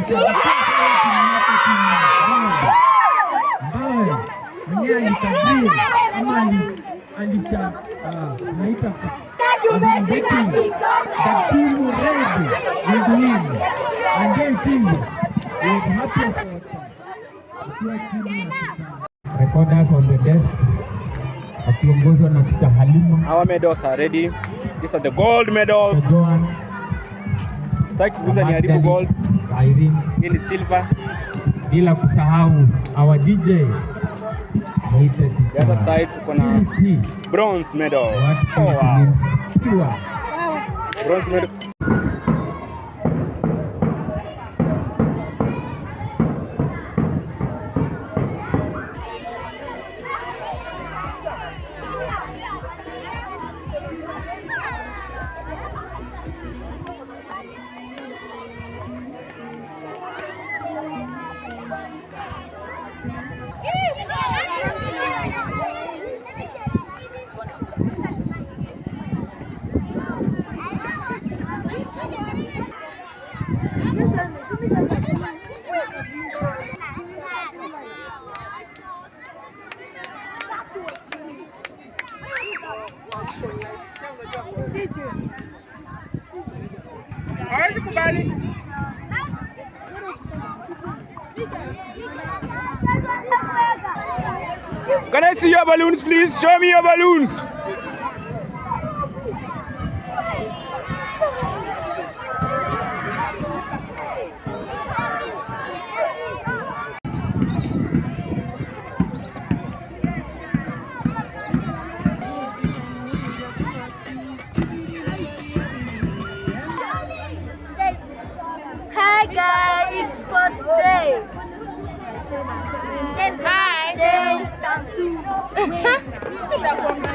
Recorders on the desk. Our medals are ready. These are the gold medals. Start kuuza ni haribu gold. Hii ni silver. Bila kusahau our DJ. The other side kuna bronze medal. Oh wow. Bronze medal. Hawezi kubali. Can I see your balloons, please? Show me your balloons. Hi guys, it's sports day. Hi.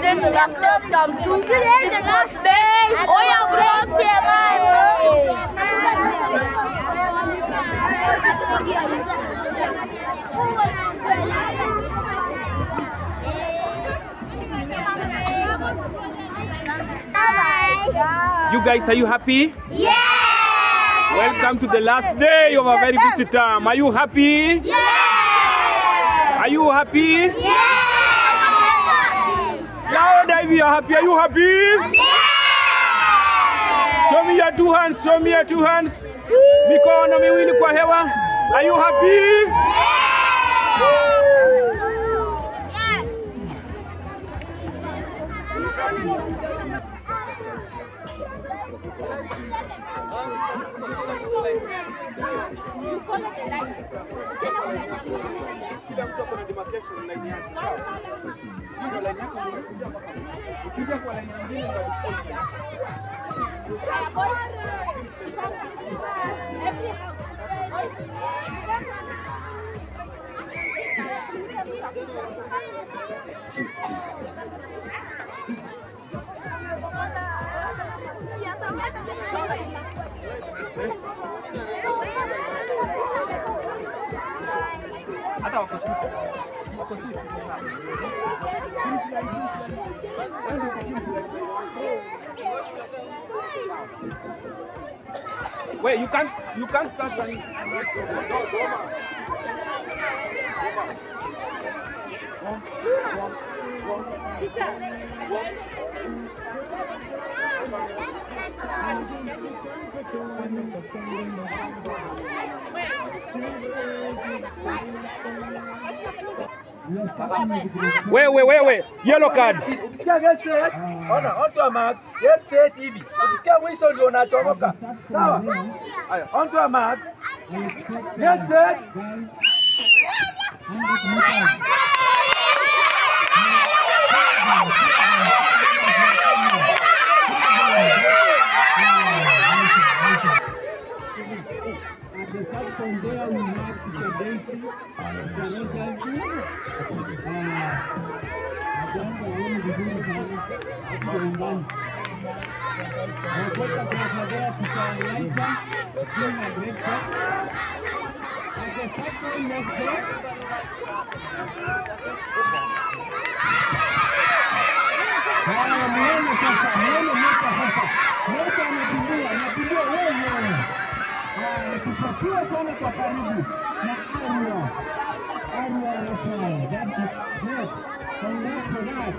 This is the last day of Term 2. Today is the last day. Oh yeah, friends here, You guys, are you happy? Yeah. Welcome to the last day of a very busy term. Are you happy? Yeah. Are you happy? Yeah. Louder if you are happy. Are you happy? Yeah. Show me your two hands. Show me your two hands. Mikono miwili kwa hewa. Are you happy? Wait, you can't start running. Wewe, yellow card. Ukisikia get set, ona onto a mark, get set hivi. Ukisikia mwisho ndio unachomoka. Sawa? Haya, onto a mark. Get set. Kufuatiwa sana kwa karibu na Arua Restaurant. That's great. Congrats for that.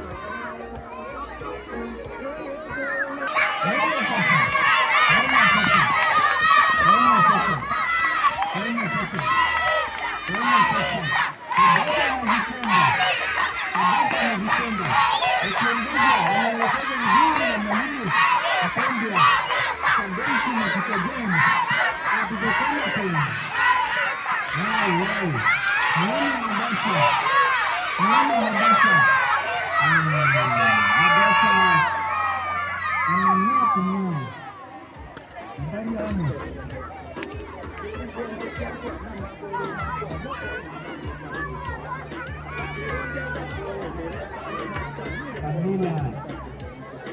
Kamila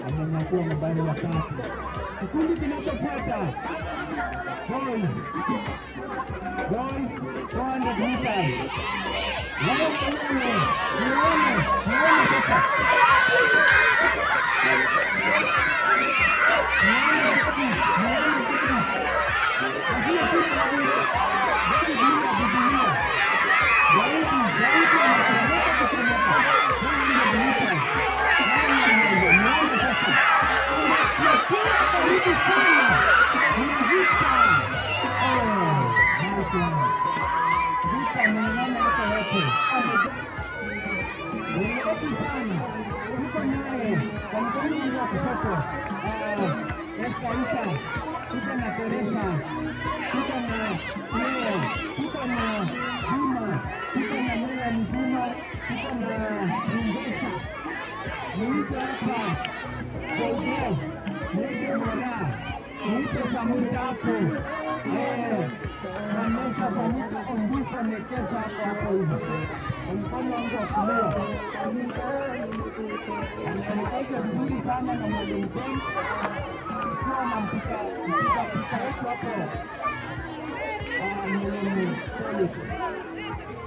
amenyakua mabari wa tatu. Kikundi kinachofuata Boys 400 meters.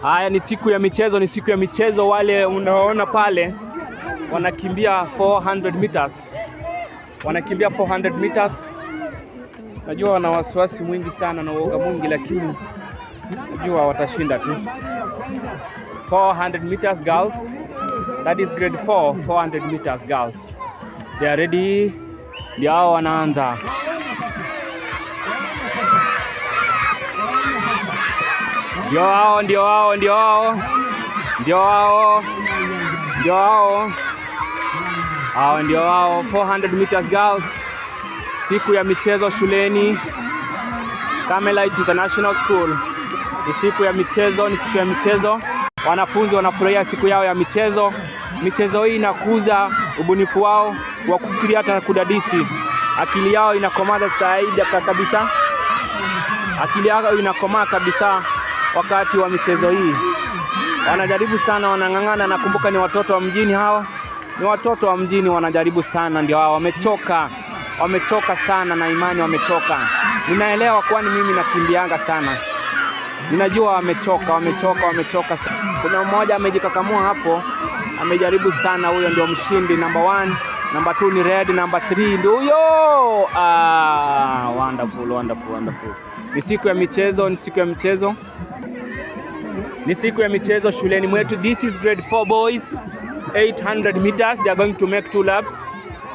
Haya ni siku ya michezo, ni siku ya michezo. Wale unaona pale wanakimbia 400 meters. Wanakimbia 400 meters. Najua wana wasiwasi mwingi sana na uoga mwingi, lakini najua watashinda tu. 400 meters girls. That is grade 4, 400 meters girls. They are ready. Ndio hao wanaanza. Ndio hao. Hao ndio hao 400 meters girls. Siku ya michezo shuleni Carmelite International School. Ni siku ya michezo, Wanafunzi wanafurahia siku yao ya michezo. Michezo hii inakuza ubunifu wao wa kufikiria hata kudadisi. Akili yao inakomaa zaidi kabisa. Akili yao inakomaa kabisa wakati wa michezo hii. Wanajaribu sana, wanang'ang'ana. Nakumbuka ni watoto wa mjini hao. Ni watoto wa mjini wanajaribu sana, ndio hao wamechoka sana, na imani wamechoka. Ninaelewa kwani mimi nakimbianga sana. Ninajua wamechoka. Kuna mmoja amejikakamua hapo, amejaribu sana. Huyo ndio mshindi number 1, number 2 ni red, number 3 ndio huyo. Wonderful. Ni siku ya michezo shuleni mwetu. This is grade 4 boys, 800 meters. They are going to make 2 laps.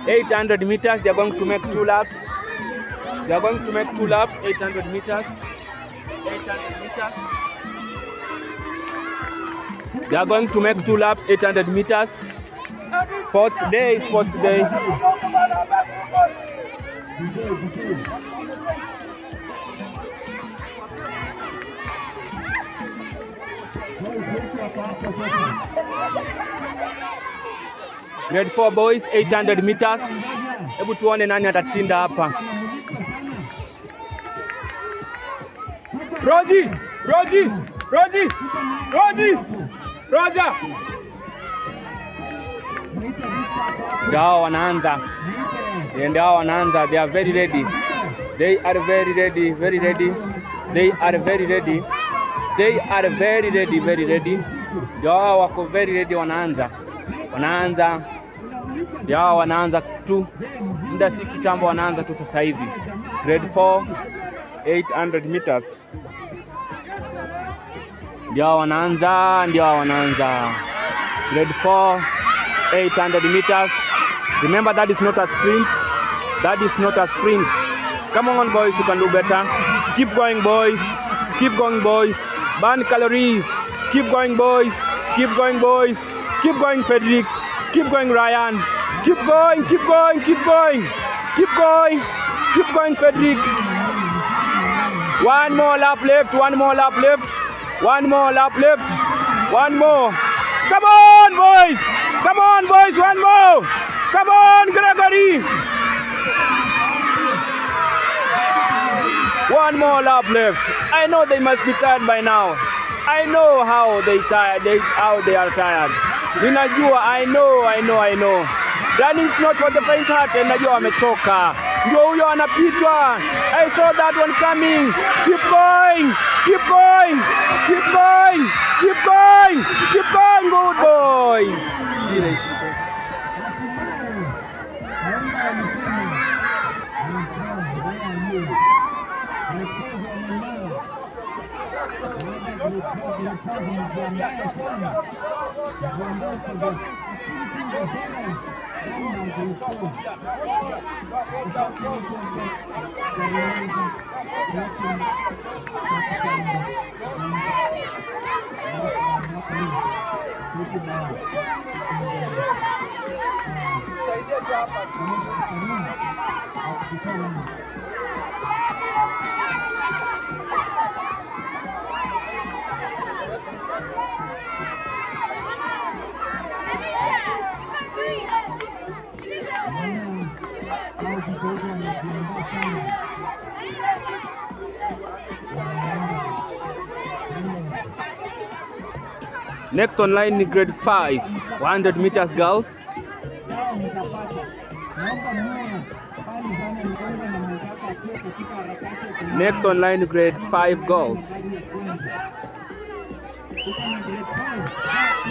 800 meters. They are going to make 2 laps. 800 meters. They are going to make 2 laps, 800 meters. Sports day. Grade 4 boys, 800 meters. Hebu tuone nani atashinda hapa. Roger. Ndio wanaanza. They are very ready. They are very ready. Ndio wako very ready, wanaanza. Ndio wanaanza tu. Muda si kitambo, wanaanza tu sasa hivi. Grade 4 800 meters. Ndio wanaanza. Grade 4, 800 meters. Remember, that is not a sprint. Come on, boys, you can do better. Keep going, boys. Burn calories. Keep going, boys. Keep going, Frederick. Keep going, Ryan. Keep going, Frederick. One more lap left. One more. Come on, boys. One more. Come on, Gregory. One more lap left. I know they must be tired by now. I know how they are tired. Ninajua, I know. Running's not for the faint hearted. Najua wamechoka. Ndio huyo anapitwa. I saw that one coming. Keep going. Good boys. Next online in grade 5, 100 meters girls. Next online grade 5 girls.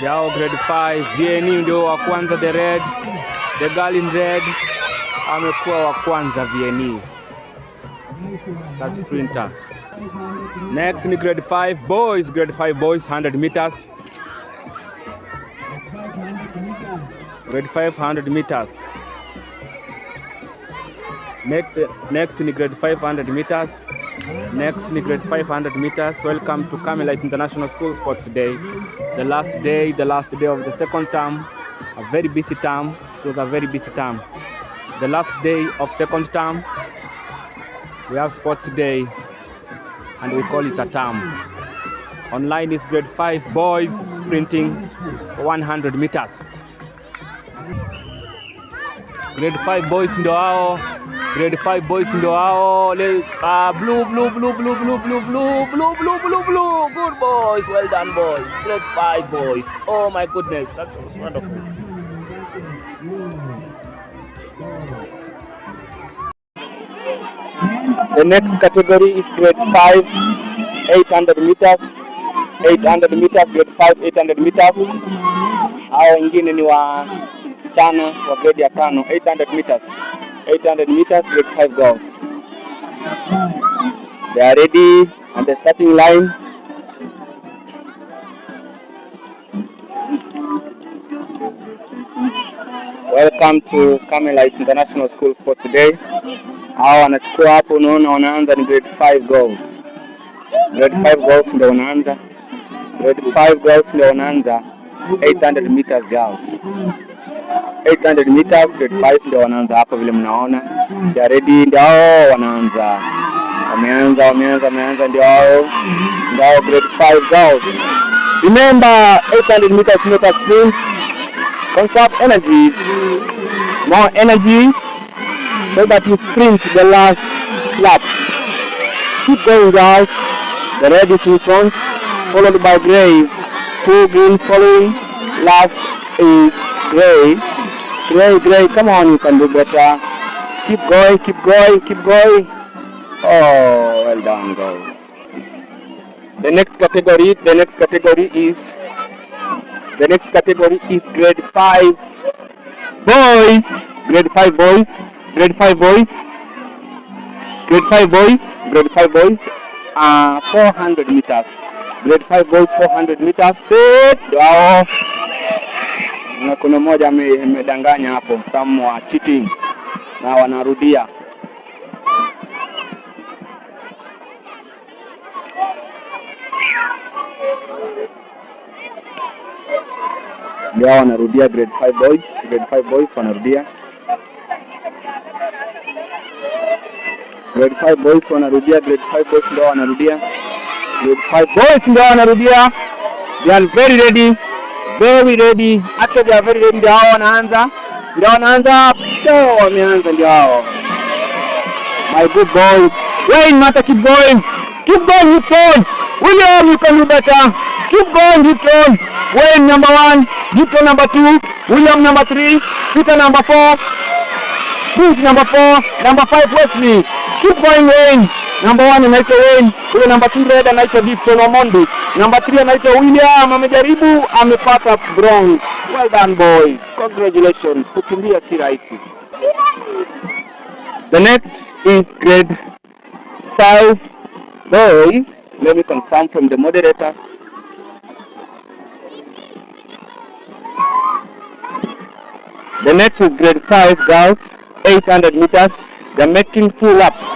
Yao grade 5 VNE ndio wa kwanza, the girl in red amekuwa wa kwanza VNE. Sa sprinter. Next ni grade 5 boys, 100 meters. Grade 500 meters. Next in grade 500 meters. Welcome to Carmelite International School Sports Day. The last day of the second term. A very busy term. It was a very busy term. The last day of second term, we have sports day, and we call it a term. Online is grade 5 boys sprinting 100 meters. Grade 5 boys ndio hao. Blue. Good boys. Well done, boys. Grade 5 boys. Oh my goodness, that's so wonderful. The next category is grade 5, 800 meters. Grade 5, 800 meters. Hao wengine ni wasichana wa grade ya 5, 800 meters, grade 5 girls. They are ready on the starting line. Welcome to Carmelite International School for today. Hao wanachukua hapo, unaona wanaanza ni grade 5 girls. Grade 5 girls ndio wanaanza. 800 meters girls. 800 meters grade 5 ndio wanaanza hapa vile mnaona. They are ready, ndio wanaanza. Wameanza ndio grade 5 girls. Remember, 800 meters not a sprint. Conserve energy, more energy, so that you sprint the last lap. Keep going, guys. The red is in front, followed by gray. 2 green following. Last is gray. Come on, you can do better. Keep going. Oh, well done, guys. The next category is grade 5 boys. Grade 5 boys, 400 meters. Grade 5 boys 400 meters. Set. Wao. Na kuna mmoja amedanganya hapo, some wa cheating. Na wanarudia. Ndio wanarudia grade 5 boys, wanarudia. Grade 5 boys wanarudia, grade 5 boys ndio wanarudia. Grade 5 boys ndio wanarudia. They are very ready. Actually they are very ready. Ndio wanaanza. Wameanza ndio hao. My good boys. Wayne Mata, keep going, Newton. William, you can do better. Keep going, Newton. Wayne number 1, Newton number 2, William number 3, Peter number 4, Prince number 4, number 5 Wesley. Keep going, Wayne. Number 1 anaitwa Wayne, ule number 2 red anaitwa Gifton Omondi, number 3 anaitwa William, amejaribu, amepata bronze. Well done boys, congratulations. Kukimbia si rahisi. The next is grade 5 boys. Let me confirm from the moderator. The next is grade 5 girls, 800 meters. They're making 2 laps.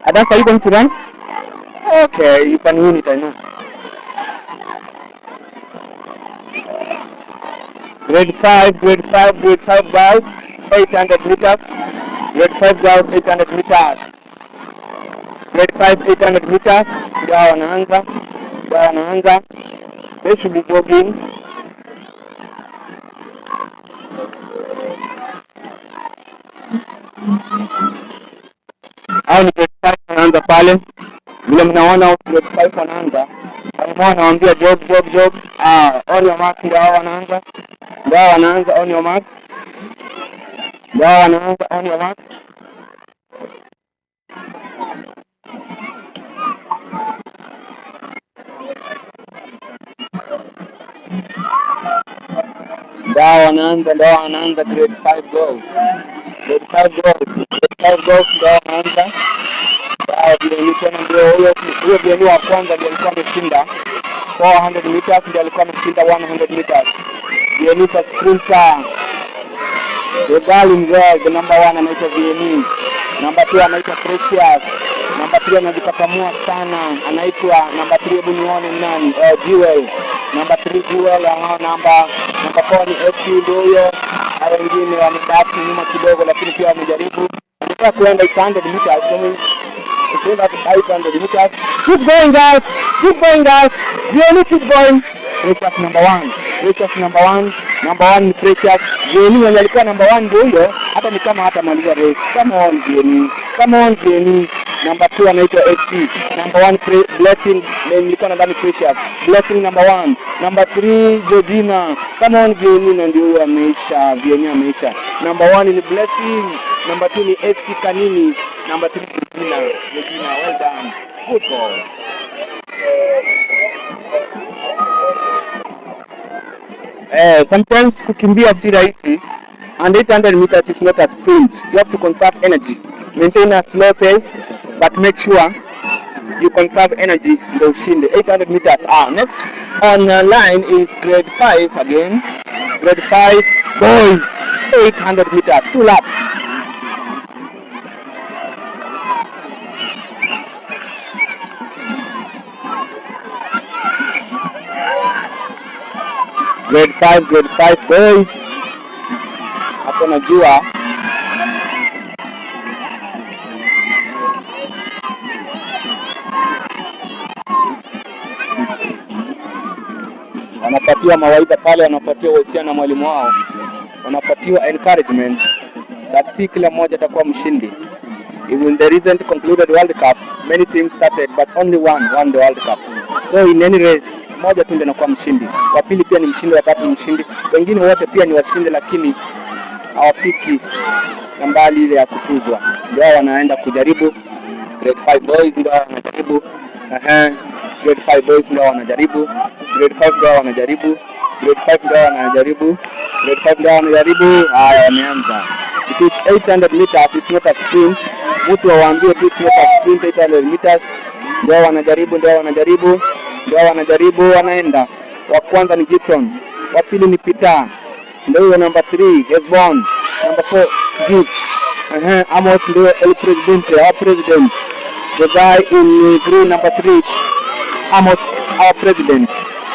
Adas, are you going to run? Okay, you can win it, I know. Grade 5 girls, 800 meters. Grade 5 girls, 800 meters. Grade 5, 800 meters. Ndio wanaanza. They should be jogging. Hao ni grade 5 wanaanza pale. Vile mnaona grade 5 wanaanza. Wanawaambia jog. On your marks, ndio wanaanza. On your marks. Ndio wanaanza grade 5 girls. Grade 5 girls ndio wanaanza. Huyo Bienu wa kwanza ndiye alikuwa ameshinda 400 meters, ndiye alikuwa ameshinda 100 meters. Bienu sa sprinter. The girl in red, the number 1 anaitwa Bienu. Number 2 anaitwa Precious. Number 3 anajikakamua sana, anaitwa number 3, hebu nione nani? Jewel. Number 3 Jewel, number 4 ni FC ndio huyo. Hao wengine wamebaki nyuma kidogo, lakini pia wamejaribu. Wanataka kuenda 800 meters, Keep going guys. Really keep going. Precious number 1. Number 1 ni Precious. Really mwenye alikuwa number 1 ndio huyo, hata ni kama hata maliza race. Come on Jenny. Number 2 anaitwa FC. Number 1 Blessing, nilikuwa nadhani Precious. Blessing number 1. Number 3 Georgina. Come on Jenny, na ndio huyo ameisha. Number 1 ni Blessing. Number 2 ni FC Kanini. Number 3 Regina, well done. Good ball. Sometimes kukimbia si rahisi, and 800 meters is not a sprint. You have to conserve energy. Maintain a slow pace, but make sure you conserve energy ndio ushinde. 800 meters. Next on the line is grade 5 again. Grade 5 boys, 800 meters, 2 laps. Grade 5 boys. Hapo najua wanapatiwa mawaidha pale, wanapatiwa uhusiano na mwalimu wao, wanapatiwa encouragement that si kila mmoja atakuwa mshindi. In the recent concluded World Cup, many teams started but only one won the World Cup. So in any race, mmoja tu ndiye anakuwa mshindi. Wa pili pia ni mshindi, wa tatu ni mshindi. Wengine wote pia ni washindi, lakini hawafiki nambari ile ya kutuzwa. Ndio wanaenda kujaribu. Grade 5 boys ndio wanajaribu. Grade 5 boys ndio wanajaribu. Grade 5 ndio wanajaribu. Grade 5 ndio wanajaribu. Grade 5 ndio wanajaribu. Haya, wameanza. It is 800 meters, it's not a sprint. Mtu awaambie it's not a sprint. 800 meters. Ndio wanajaribu, wanaenda. Wa kwanza ni Gibson, wa pili ni Peter, ndio huyo number 3 Hesbon, number 4 Gift, Amos ndio el presidente, our president, the guy in green number 3 Amos, our president,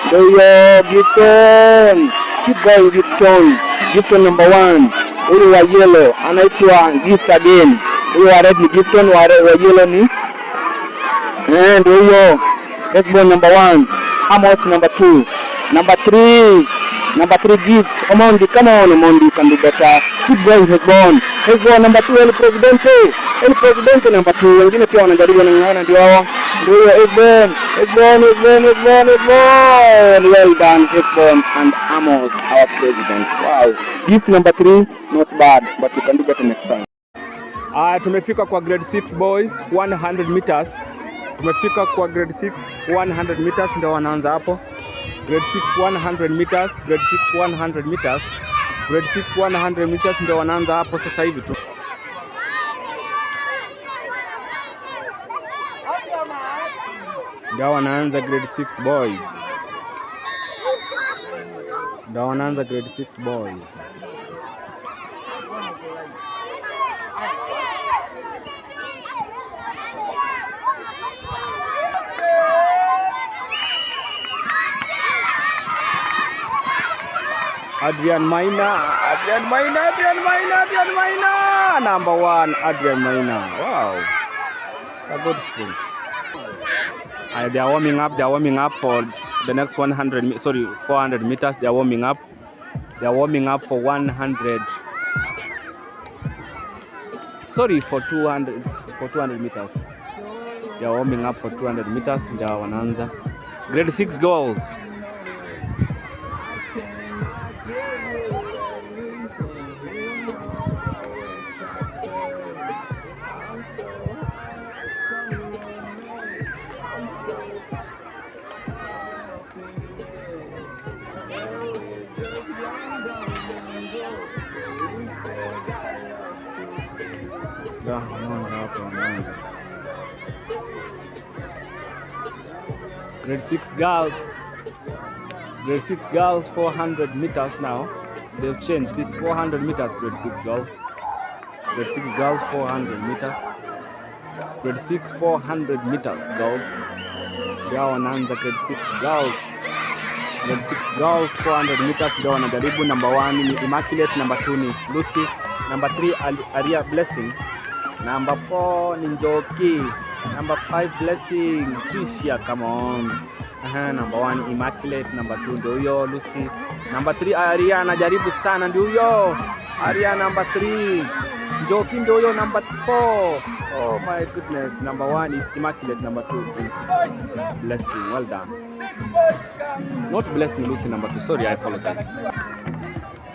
ndio huyo Gibson. Keep going Gibson number 1. Huyo wa yellow anaitwa Gift again. Huyo wa red ni Gibson, wa yellow ni ndio huyo Hesbon number 1, Amos number 2, number 3 Gift. Omondi, come on Omondi, you can do better. Keep going Hesbon number 2, el presidente number 2. Wengine pia wanajaribu, wanaona ndio hao. Ndio Hesbon. Well done Hesbon and Amos, our president. Wow. Gift number 3, not bad, but you can do better next time. Tumefika kwa grade 6 boys 100 meters. Tumefika kwa grade 6 100 meters, ndio wanaanza hapo. Grade 6 100 meters, grade 6 100 meters, grade 6 100 meters ndio wanaanza hapo sasa hivi tu. Ndio wanaanza grade 6 boys. Ndio wanaanza grade 6 boys. Adrian Maina, number 1, Adrian Maina. Wow, a good sprint. They are warming up for the next 400 meters. They are warming up for 100. Sorry, for 200 meters. They are warming up for 200 meters. They are wanaanza. Grade 6 goals. Grade 6 girls 400 meters now. They've changed. It's 400 meters grade 6 girls. Grade 6 girls 400 meters. Grade 6 400 meters girls. They are wanaanza grade 6 girls. Grade 6 girls 400 meters ndio wanajaribu. Number 1 ni Immaculate, number 2 ni Lucy, number 3 Aria Blessing, number 4 ni Njoki, number 5 Blessing, Tisha, come on. Number 1 Immaculate, number 2 ndio huyo Lucy, number 3 Aria anajaribu sana, ndio huyo Aria, number 3 Njoki ndio huyo, number 4. Oh my goodness, number 1 is Immaculate, number 2 is Blessing. Well done. Not Blessing, Lucy, number 2. Sorry, I apologize.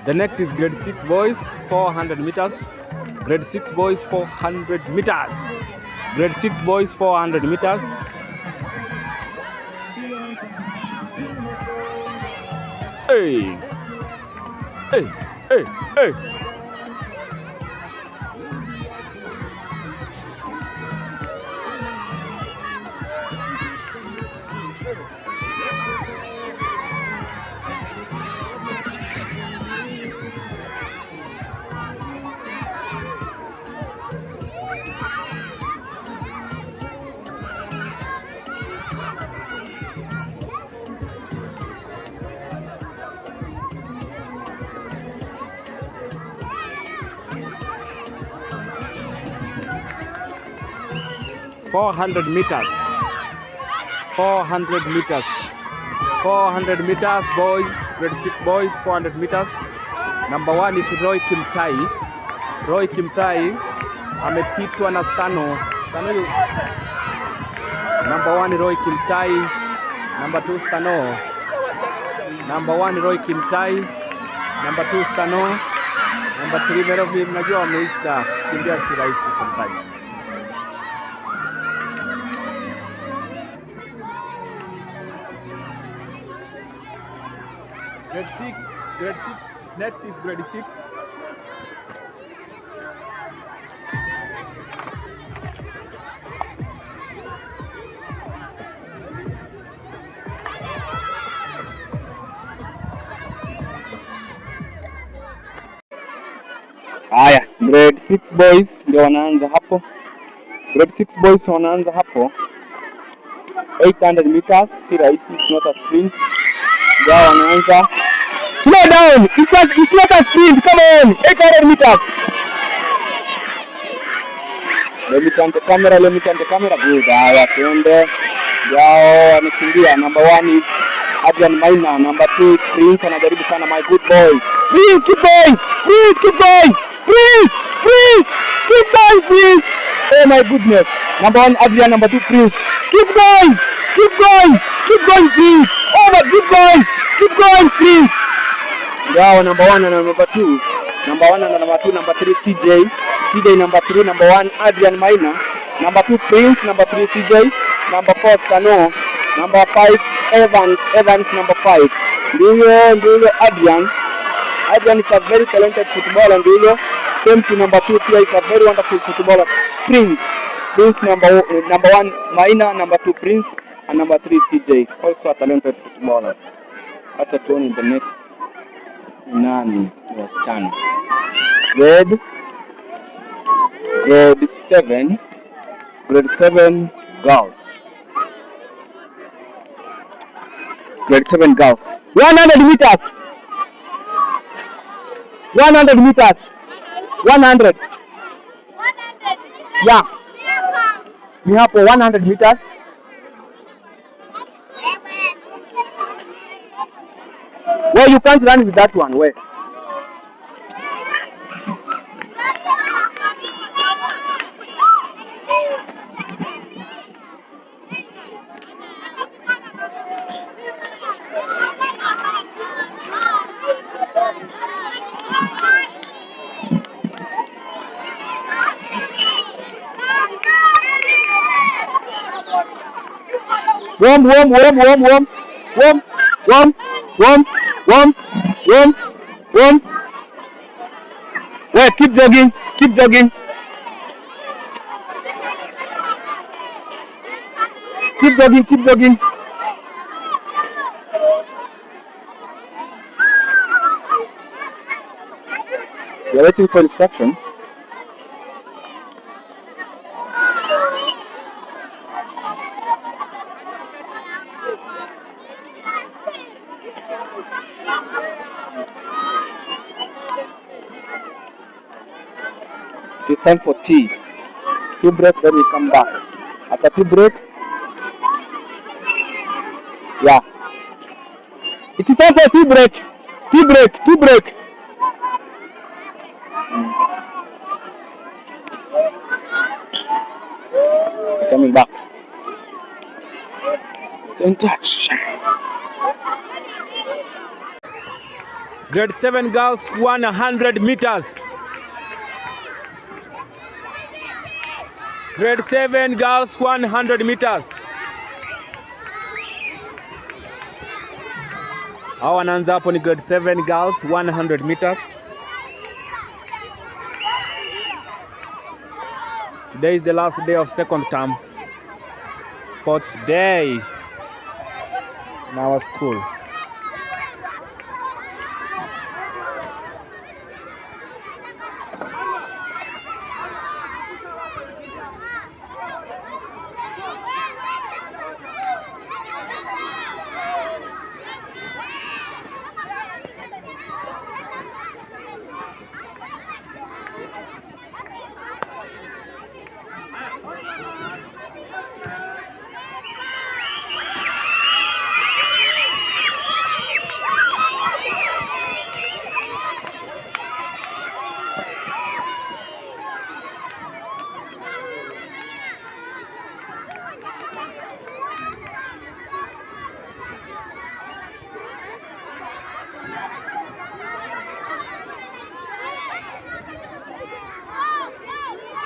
The next is grade 6 boys 400 meters. Grade 6 boys 400 meters. Grade 6 boys 400 meters. Hey. 400 meters. 400 meters. 400 meters boys, grade 6 boys, 400 meters. Number 1 is Roy Kimtai. Roy Kimtai amepitwa na Stano. Number 1 Roy Kimtai, number 2 Stano. Number 1 Roy Kimtai, number 2 Stano, number 3 Merovim. Najua wameisha kimbia, si rahisi sometimes. Grade 6. Next is grade 6. Grade 6 boys ndio wanaanza hapo. Grade 6 boys wanaanza hapo. 800 meters, si rahisi, it's not a sprint. Ndio wanaanza. Slow down, it's not a sprint, come on, 800 meters. Let me turn the camera, good. Haya, tuende. Yao wanakimbia. Number 1 is Adrian Maina, number 2 Prince anajaribu sana, my good boy. Please keep going. Please keep going. Please keep going, please. Oh my goodness. Number 1 Adrian, number 2 Prince. Keep going. Keep going, please. Oh my, keep going, please. Yao number 1 and number 2. Number 1 and number 2, number 3 CJ number 3, number 1 Adrian Maina, number 2 Prince, number 3 CJ, number 4 Kano, number 5 Evans number 5. Ndio Adrian is a very talented footballer, ndio same to number 2 pia is a very wonderful footballer. Prince number 1 Maina, number 2 Prince, and number 3 CJ, also a talented footballer. Hata tuone the next nani wasichana. Grade 7 girls. Grade 7 girls. 100 meters. 100. Yeah. Ni hapo 100 meters. Well, you can't run with that one. Where? Warm. Well, keep jogging. Keep jogging. You're waiting for instructions. It's time for tea. Tea break, then we come back. After tea break, yeah. It is time for tea break. Coming back. Stay in touch. Grade 7 girls, 100 meters. Grade 7 girls, 100 meters. Hao wanaanza hapo ni grade 7 girls, 100 meters. Today is the last day of second term sports day in our school.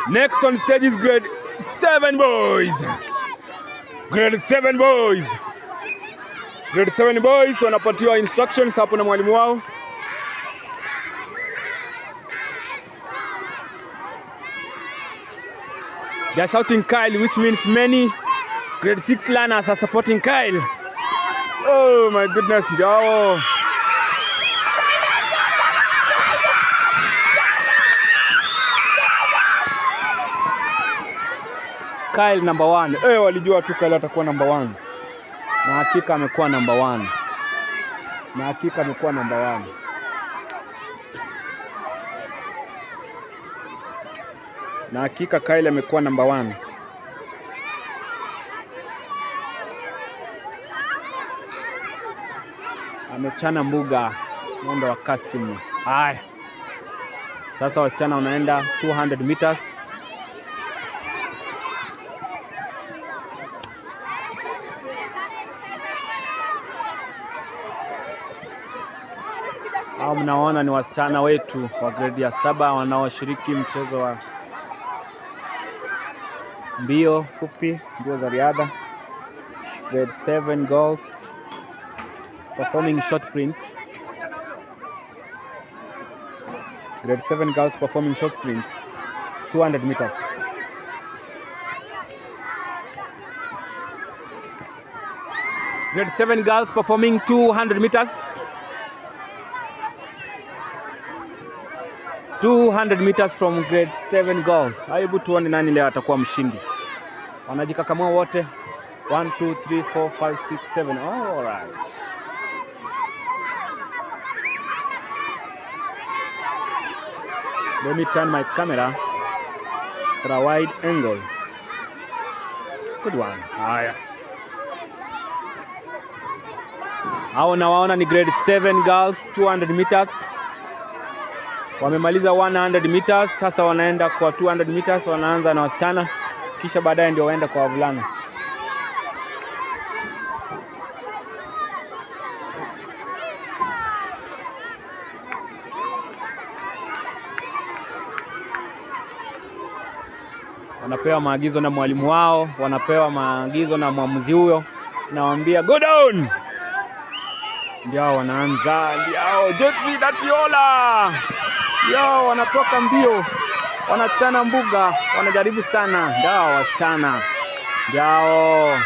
Next on stage is grade 7 boys. Grade 7 boys. Grade 7 boys wanapatiwa instructions hapo na mwalimu wao. They are shouting Kyle, which means many grade 6 learners are supporting Kyle. Oh my goodness, yo. Kyle number 1. Walijua tu Kyle atakuwa number 1. Na hakika amekuwa number 1. Na hakika amekuwa number 1. Na hakika Kyle amekuwa number 1. Amechana mbuga mwendo wa kasi. Haya. Sasa wasichana wanaenda 200 meters. Hao mnaona ni wasichana wetu wa grade ya 7 wanaoshiriki mchezo wa mbio fupi, mbio za riadha. Grade 7 girls performing short sprints. Grade 7 girls performing short sprints, 200 meters. Grade 7 girls performing 200 meters. 200 meters from grade 7 girls. Hebu tuone nani leo atakuwa mshindi. Wanajikakamua wote. 1 2 3 4 5 6 7. All right. Let me turn my camera for a wide angle. Good one. Haya. Hao nawaona ni grade 7 girls 200 meters. Wamemaliza 100 meters, sasa wanaenda kwa 200 meters, wanaanza na wasichana, kisha baadaye ndio waenda kwa wavulana. Wanapewa maagizo na mwalimu wao, wanapewa maagizo na mwamuzi huyo, nawaambia go down. Ndio wanaanza, ndio Jeffrey Datiola. Ndio wanatoka mbio, wanachana mbuga, wanajaribu sana. Ndio wasichana. Ndio.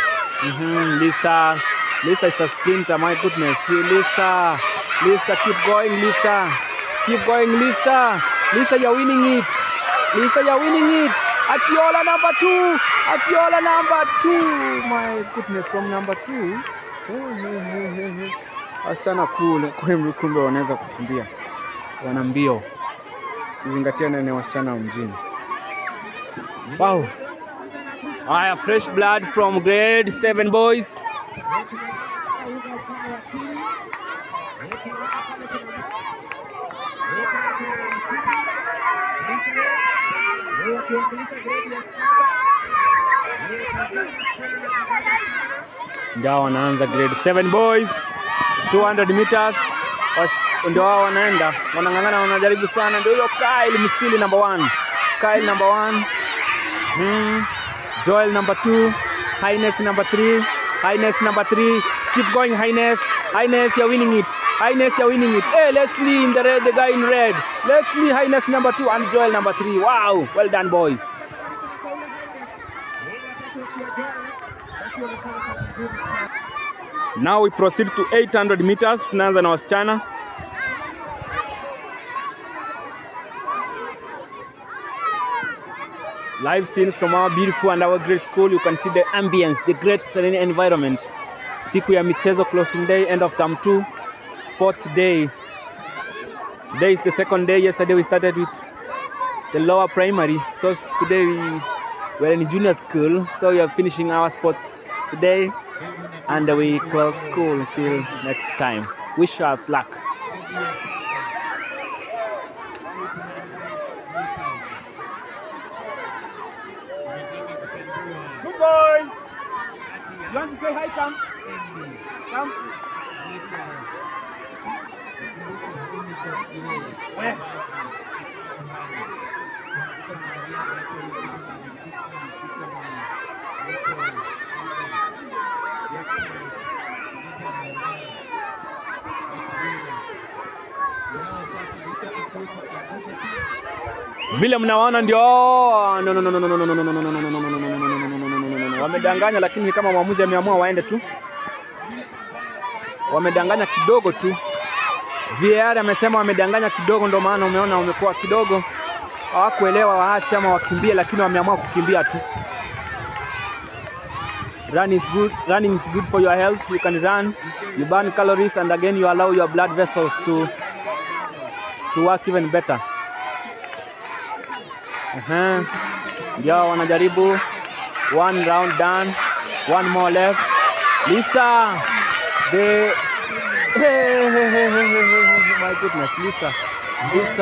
Lisa is a sprinter, my goodness. Lisa keep going, Lisa. Keep going, Lisa. Lisa, you're winning it. Lisa, you're winning it. Atiola number 2. Atiola number 2. My goodness, from number 2. Wasichana kule kumbe wanaweza kukimbia. Wana mbio. Tuzingatia nene wasichana mjini. Wow. Haya, fresh blood from grade 7 boys. Ndio wanaanza grade 7 boys 200 meters. Ndio wao wanaenda, wanang'ang'ana, wanajaribu sana. Ndio hiyo Kyle Misili number 1. Kyle number 1. Joel number 2. Highness number 3. Highness number 3. Keep going, Highness. Highness, you're winning it. Highness, you're winning it. Hey, Leslie in the red, the guy in red. Leslie, Highness number 2 and Joel number 3. Wow, well done boys. Now we proceed to 800 meters. Tunaanza na wasichana. Live scenes from our beautiful and our great school. You can see the ambience, the great serene environment. Siku ya michezo, closing day, end of term 2, sports day. Today is the second day. Yesterday we started with the lower primary. So today we're in junior school. So we are finishing our sports today. And we close school till next time. Wish us luck. Good boy. You want to say hi, Cam? Cam? Vile mnaona ndio wamedanganya, lakini kama mwamuzi ameamua waende tu. Wamedanganya kidogo tu. VAR amesema wamedanganya kidogo, ndio maana umeona umekuwa kidogo. Hawakuelewa waache ama wakimbie, lakini wameamua kukimbia tu. Running is good for your health. You can run, you burn calories, and again you allow your blood vessels to work even better. Ndio wanajaribu. One round done, one more left. Lisa, my goodness, Lisa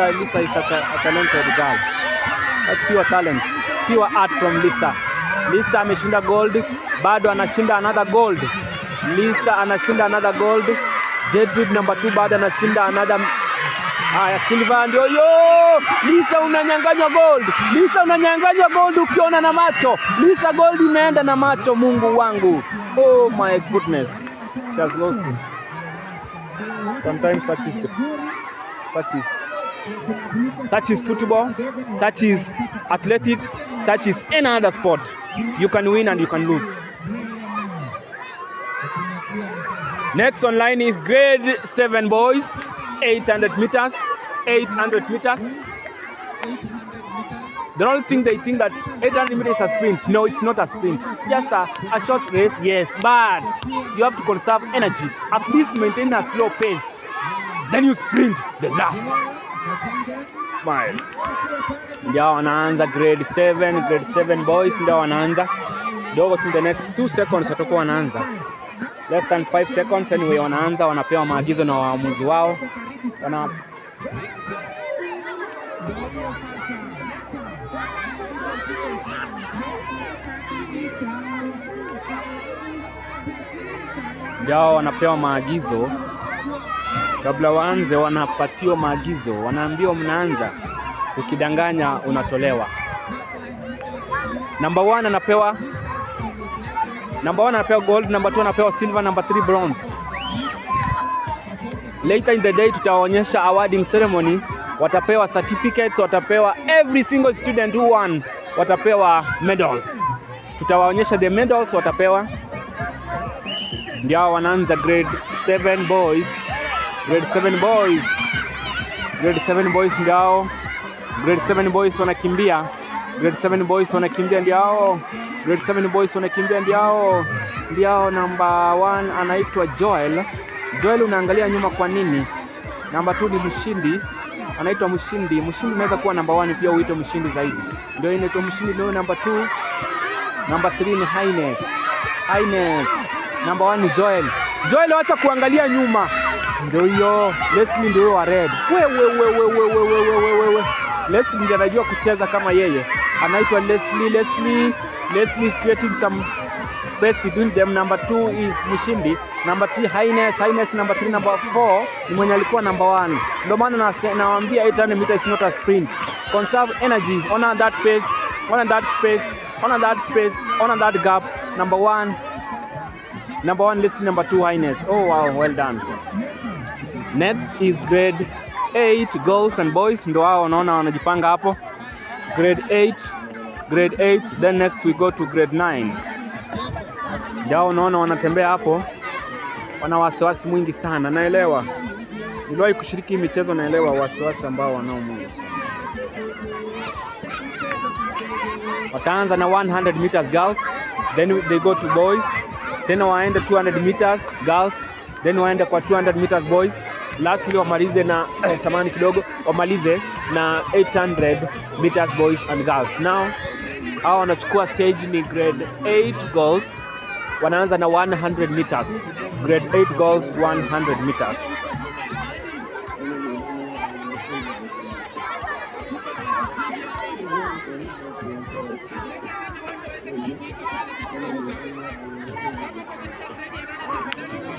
is a talented girl. That's pure talent, pure art from Lisa. Lisa ameshinda gold, bado anashinda another gold. Lisa anashinda another gold. Jedrid number 2 bado anashinda another. Haya, silver ndio yo. Lisa unanyang'anywa gold. Lisa unanyang'anywa gold ukiona na macho. Lisa gold imeenda na macho, Mungu wangu. Oh my goodness. She has lost it. Sometimes such is football, such is athletics, such is any other sport. You can win and you can lose. Next online is grade 7 boys, 800 meters. 800 meters. The only thing they think that 800 meters is a sprint. No, it's not a sprint. Just a short race, yes, but you have to conserve energy. At least maintain a slow pace. Then you sprint the last mile. Ndio wanaanza grade 7 boys ndio wanaanza. Dogo in the next 2 seconds watakuwa wanaanza. Less than 5 seconds anyway wanaanza, wanapewa maagizo na waamuzi wao. Ndio wanapewa maagizo. Kabla waanze wanapatiwa maagizo, wanaambiwa mnaanza, ukidanganya unatolewa. Number 1 anapewa gold, number 2 anapewa silver, number 3 bronze. Later in the day tutaonyesha awarding ceremony, watapewa certificates, watapewa every single student who won, watapewa medals. Tutawaonyesha the medals watapewa. Ndio wanaanza grade 7 boys. Grade 7 boys. Grade 7 boys ndio. Grade 7 boys wanakimbia. Grade 7 boys wanakimbia ndio. Grade 7 boys wanakimbia ndio. Ndio number 1 anaitwa Joel. Joel unaangalia nyuma kwa nini? Number 2 ni Mshindi. Anaitwa Mshindi. Mshindi unaweza kuwa number 1 pia uitwe Mshindi zaidi. Ndio inaitwa Mshindi ndio number 2. Number 3 ni Highness. Highness. Number 1 ni Joel. Joel acha kuangalia nyuma. Ndio hiyo. Leslie ndio wa red. We. Leslie ndiye anajua kucheza kama yeye. Anaitwa Leslie. Leslie is creating some space between them. Number 2 is Mshindi. Number 3 Highness. Number 3 number 4 ni mwenye alikuwa number 1. Ndio maana nawaambia 800 meters is not a sprint. Conserve energy. Honor that pace. Honor that space. Honor that space. Honor that gap. Number 1 Leslie, number 2 Highness. Oh wow, well done. Next is grade 8 girls and boys. Ndio wao unaona wanajipanga hapo. Grade 8. Then next we go to grade 9. Ndio unaona wanatembea hapo. Wana wasiwasi mwingi sana. Naelewa. Niliwahi kushiriki michezo, naelewa wasiwasi ambao wanao mwingi sana. Wataanza na 100 meters girls. Then they go to boys. Then waende 200 meters girls. Then waende kwa 200 meters boys. Lastly wamalize na samani kidogo, wamalize na 800 meters boys and girls. Now hao wanachukua stage ni grade 8 girls. Wanaanza na 100 meters. Grade 8 girls 100 meters.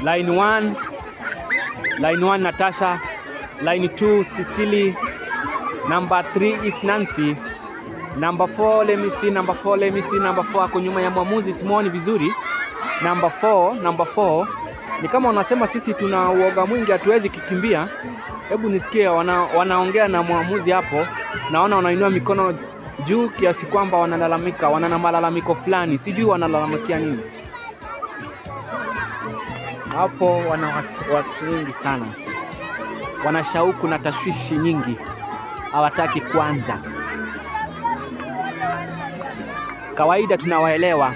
Line 1 Natasha, line 2 Cecily, number 3 is Nancy, number 4 let me see, number 4 ako nyuma ya mwamuzi simuoni vizuri. Number 4 ni kama unasema sisi tuna uoga mwingi hatuwezi kikimbia. Hebu nisikie wanaongea na mwamuzi hapo. Naona wanainua mikono juu kiasi kwamba wanalalamika, wana malalamiko fulani, sijui wanalalamikia nini. Hapo wana wasiwasi nyingi sana. Wana shauku na tashwishi nyingi. Hawataki kuanza. Kawaida tunawaelewa.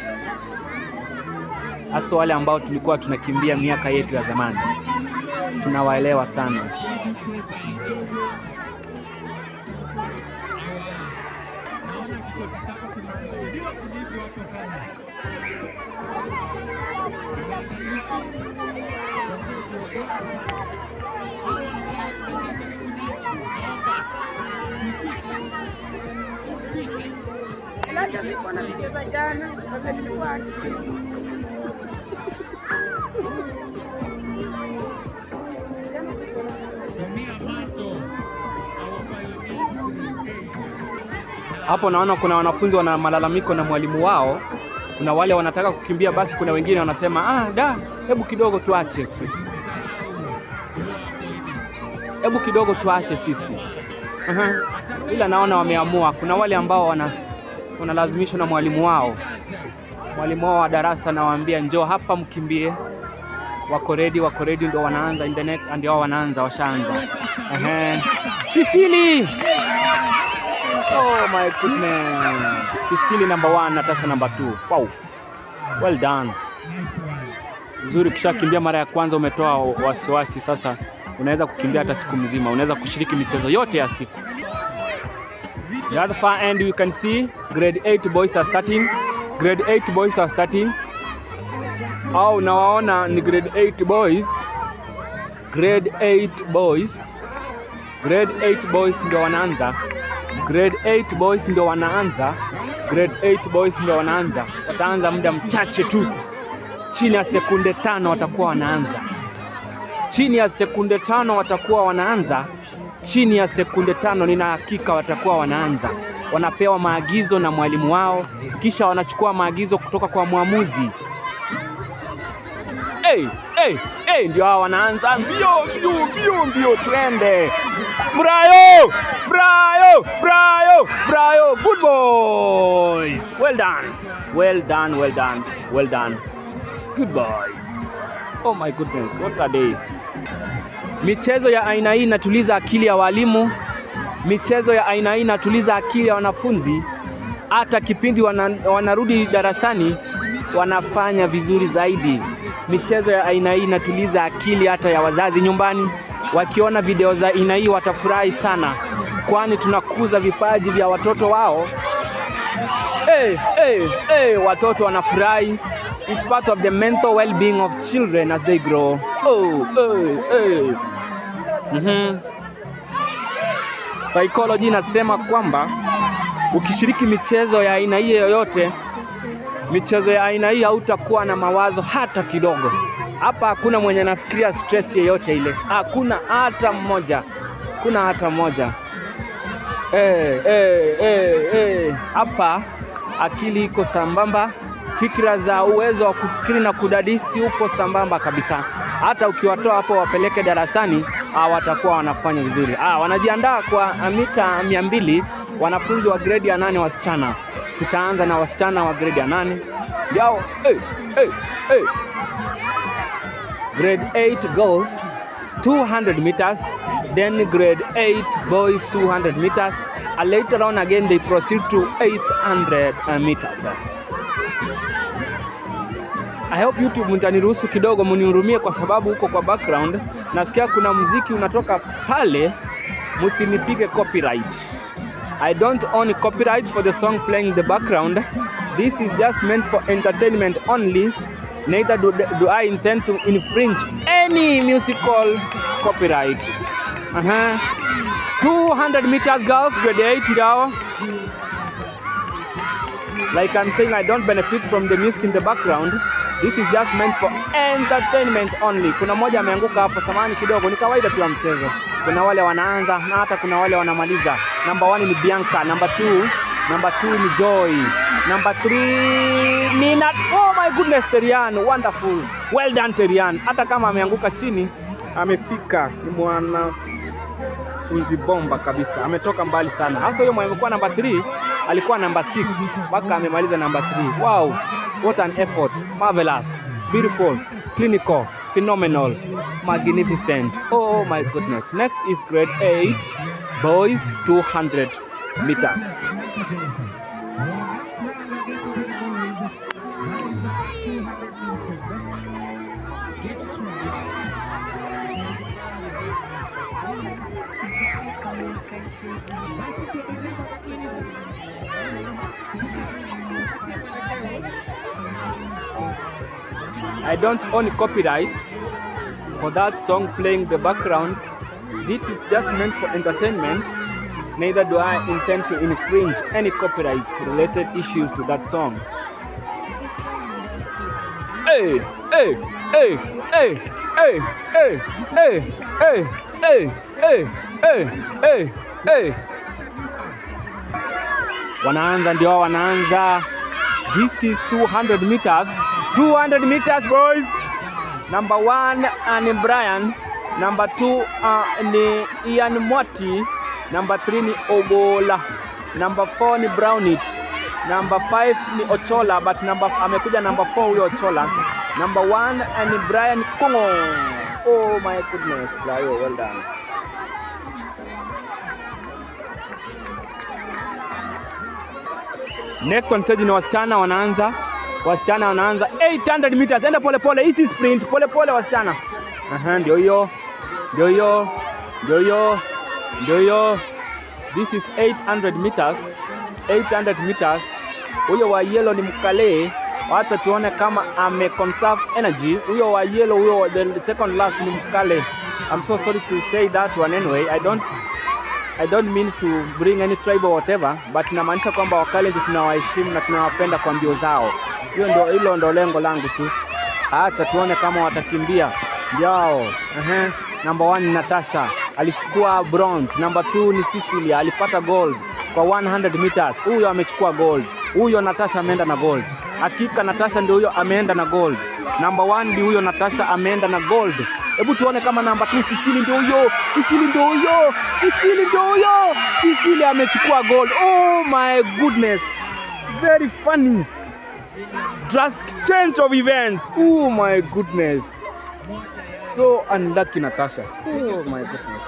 hasa wale ambao tulikuwa tunakimbia miaka yetu ya zamani. Tunawaelewa sana. Hapo naona kuna wanafunzi wana malalamiko na mwalimu wao. Kuna wale wanataka kukimbia, basi kuna wengine wanasema hebu kidogo tuache sisi. Hebu kidogo tuache sisi. Ila naona wameamua. Kuna wale ambao wanalazimishwa na mwalimu wao. Mwalimu wao wa darasa nawaambia njoo hapa mkimbie. Wako ready ndio wanaanza in the next, and wao washaanza. Sisili. Oh my goodness. Sisili number 1, Natasha number 2. Wow. Well done. Nzuri, kisha kimbia mara ya kwanza umetoa wasiwasi, sasa unaweza kukimbia hata siku mzima. Unaweza kushiriki michezo yote ya siku. The other far end you can see grade 8 boys are starting. Grade 8 boys are starting. Au nawaona ni grade 8 boys. Grade 8 boys. Grade 8 boys ndio wanaanza. Grade 8 boys ndio wanaanza. Grade 8 boys ndio wanaanza. Wataanza muda mchache tu. Chini ya sekunde 5 watakuwa wanaanza. Chini ya sekunde 5 watakuwa wanaanza. Chini ya sekunde 5 nina hakika watakuwa wanaanza. Wanapewa maagizo na mwalimu wao, kisha wanachukua maagizo kutoka kwa mwamuzi. Ndio hao wanaanza mbio twende. Brayo, good boys. Well done. Good boys. Oh my goodness, what a day. Michezo ya aina hii inatuliza akili ya walimu. Michezo ya aina hii inatuliza akili ya wanafunzi. Hata kipindi wanarudi darasani wanafanya vizuri zaidi. Michezo ya aina hii inatuliza akili hata ya wazazi nyumbani. Wakiona video za aina hii watafurahi sana, kwani tunakuza vipaji vya watoto wao. Watoto wanafurahi. It's part of the mental well-being of children as they grow. Psychology inasema kwamba ukishiriki michezo ya aina hii yoyote, michezo ya aina hii hautakuwa na mawazo hata kidogo. Hapa hakuna mwenye anafikiria stress yoyote ile. Hakuna hata mmoja. Hapa akili iko sambamba, fikra za uwezo wa kufikiri na kudadisi uko sambamba kabisa. Hata ukiwatoa hapo wapeleke darasani, watakuwa wanafanya vizuri. Wanajiandaa kwa mita 200 wanafunzi wa grade ya 8 wasichana. Tutaanza na wasichana wa grade ya 8. Yao grade 8 girls 200 meters, then grade 8 boys 200 meters, and later on again they proceed to 800 meters. I hope YouTube mtaniruhusu kidogo mnihurumie kwa sababu huko kwa background nasikia kuna muziki unatoka pale, msinipige copyright. I don't own copyright for the song playing in the background. This is just meant for entertainment only. Neither do I intend to infringe any musical copyright. 200 meters girls, grade 8 now. Like I'm saying, I don't benefit from the music in the background. This is just meant for entertainment only. Kuna mmoja ameanguka hapo, samahani kidogo, ni kawaida tu ya mchezo. Kuna wale wanaanza na hata kuna wale wanamaliza. Number 1 ni Bianca, number 2 ni Joy, number 3 ni oh my goodness, Terian, wonderful. Well done Terian. Hata kama ameanguka chini, amefika. Ni mwana funzi bomba kabisa. Ametoka mbali sana. Hasa huyo mwenye alikuwa number 3, alikuwa number 6 mpaka amemaliza number 3. Wow, what an effort. Marvelous, beautiful, clinical, phenomenal, magnificent. Oh my goodness. Next is grade 8 boys 200 meters. I don't own copyrights for that song playing in the background. This is just meant for entertainment. Neither do I intend to infringe any copyright related issues to that song. Hey, hey, hey, hey, hey, hey, hey, hey, hey, hey, hey, hey, hey. Wanaanza, ndio wanaanza. This is 200 meters. 200 meters, boys. Number 1 ni Brian. Number 2 ni Ian Mwati. Number 3 ni Ogola. Number 4 ni Brownit. Number 5 ni Ochola, but amekuja number 4 huyo Ochola. Number 1 ni Brian Kongo. Oh my goodness, Brayo, well done. Next on stage ni wasichana wanaanza. Wasichana wanaanza 800 meters. Enda pole pole, easy sprint, pole pole wasichana. Ndio hiyo. Ndio hiyo. Ndio hiyo. Ndio hiyo. This is 800 meters. 800 meters. Huyo wa yellow ni Mkale. Wacha tuone kama ame conserve energy. Huyo wa yellow, huyo the second last ni Mkale. I'm so sorry to say that one anyway. I don't mean to bring any tribe or whatever, but inamaanisha kwamba Wakale tunawaheshimu na tunawapenda kwa mbio zao. Hilo ndo lengo langu tu. Acha tuone kama watakimbia. Yao. Number 1 ni Natasha, alichukua bronze. Number 2 ni Cecilia, alipata gold kwa 100 meters. Huyo amechukua gold. Huyo Natasha ameenda na gold. Hakika Natasha ndio huyo ameenda na gold. Number 1 ndio huyo Natasha ameenda na gold. Hebu tuone kama number 2 Cecilia ndio huyo. Cecilia ndio huyo. Cecilia ndio huyo. Cecilia amechukua gold. Oh my goodness. Very funny. Drastic change of events. Oh my goodness. So unlucky Natasha. Oh my goodness.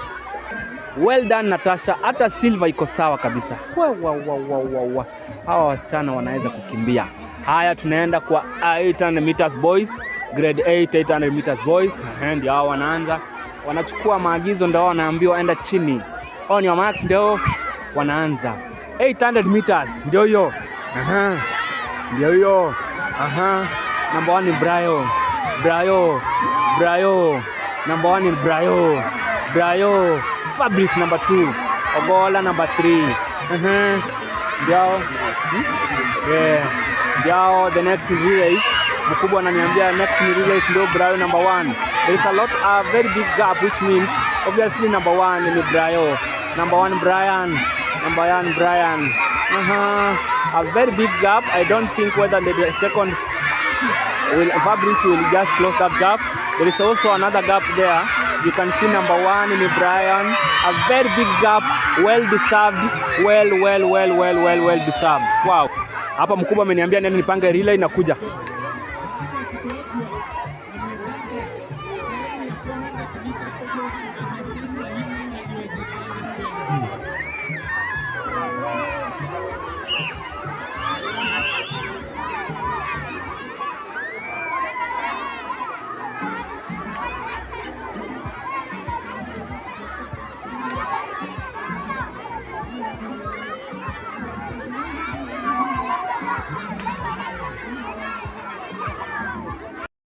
Well done Natasha. Hata silver iko sawa kabisa. Wow. Hawa wasichana wanaweza kukimbia. Haya, tunaenda kwa 800 meters boys. Grade 8 800 meters boys. Ndio hao wanaanza. Wanachukua maagizo, ndio wanaambiwa enda chini. On your marks, ndio wanaanza. 800 meters. Ndio hiyo. Ndio hiyo. Number 1 ni Brayo. Number 1 ni Brayo. Fabrice number 2. Ogola number 3. Ndio. Ndio the next race. Mkubwa ananiambia next race ndio Brayo number 1. There is a very big gap, which means obviously number 1 ni Brayo. Number 1 Brian. Number 1 Brian. A very big gap. I don't think whether the second Fabrice will just close that gap. There is also another gap there. You can see number 1 in Brian. A very big gap. Well deserved. Well deserved. Wow. Hapa mkubwa ameniambia nani nipange relay na kuja.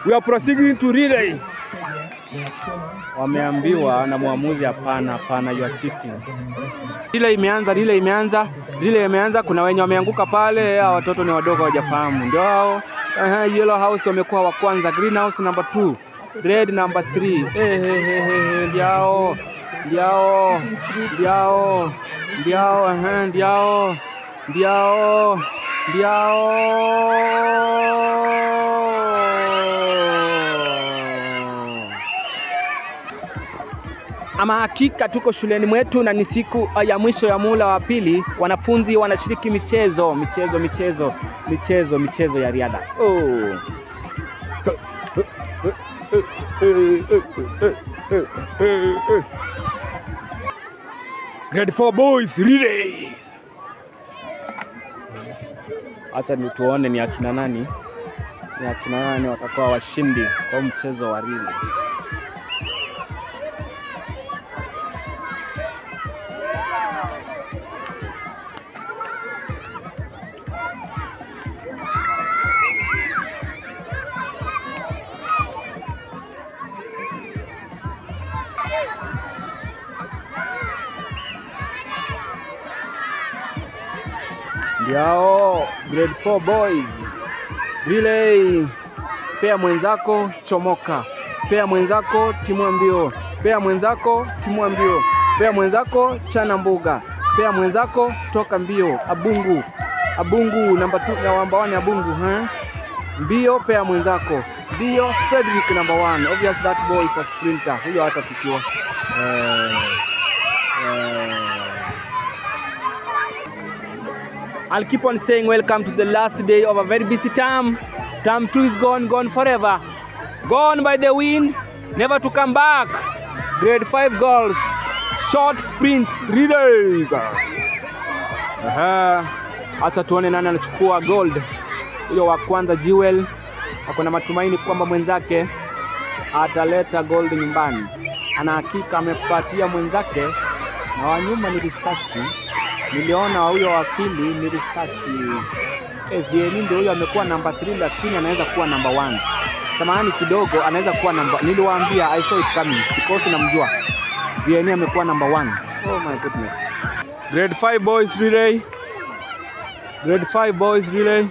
We are proceeding to relays. Wameambiwa na muamuzi hapana, you are cheating. Relay imeanza. Kuna wenye wameanguka pale, hao watoto ni wadogo hawajafahamu. Ndio hao. Yellow house wamekuwa wa kwanza, green house number 2, red number 3. Ndio. Ama hakika tuko shuleni mwetu na ni siku ya mwisho ya muhula wa pili. Wanafunzi wanashiriki michezo ya riadha. Grade 4 boys relay. Acha tuone ni akina nani watakuwa washindi kwa mchezo wa relay. Yao, grade 4 boys. Relay. Pea mwenzako chomoka. Pea mwenzako timua mbio. Pea mwenzako timua mbio. Pea mwenzako chana mbuga. Pea mwenzako toka mbio. Abungu. Abungu number 2 na number 1 Abungu, mbio pea mwenzako. Mbio Frederick number 1. Obvious that boy is a sprinter. Huyo hatafikiwa. I'll keep on saying welcome to the last day of a very busy term. Term 2 is gone forever. Gone by the wind, never to come back. Grade 5 girls, short sprint relays. Acha tuone nani anachukua gold. Huyo wa kwanza Jewel ako na matumaini kwamba mwenzake ataleta gold nyumbani. Ana hakika amepatia mwenzake, na wa nyuma ni risasi. Niliona huyo wa pili ni risasi. Vieni ndio huyo amekuwa number 3 lakini anaweza kuwa number 1. Samahani kidogo, anaweza kuwa number, niliwaambia I saw it coming because namjua. Vieni amekuwa number 1. Oh my goodness. Grade 5 boys relay. Grade 5 boys relay.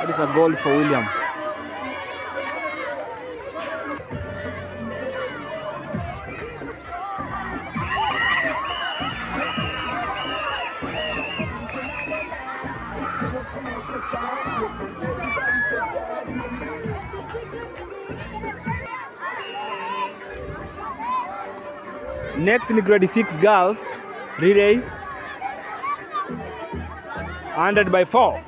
That is a goal for William. Next in grade 6 girls relay 100 by 4.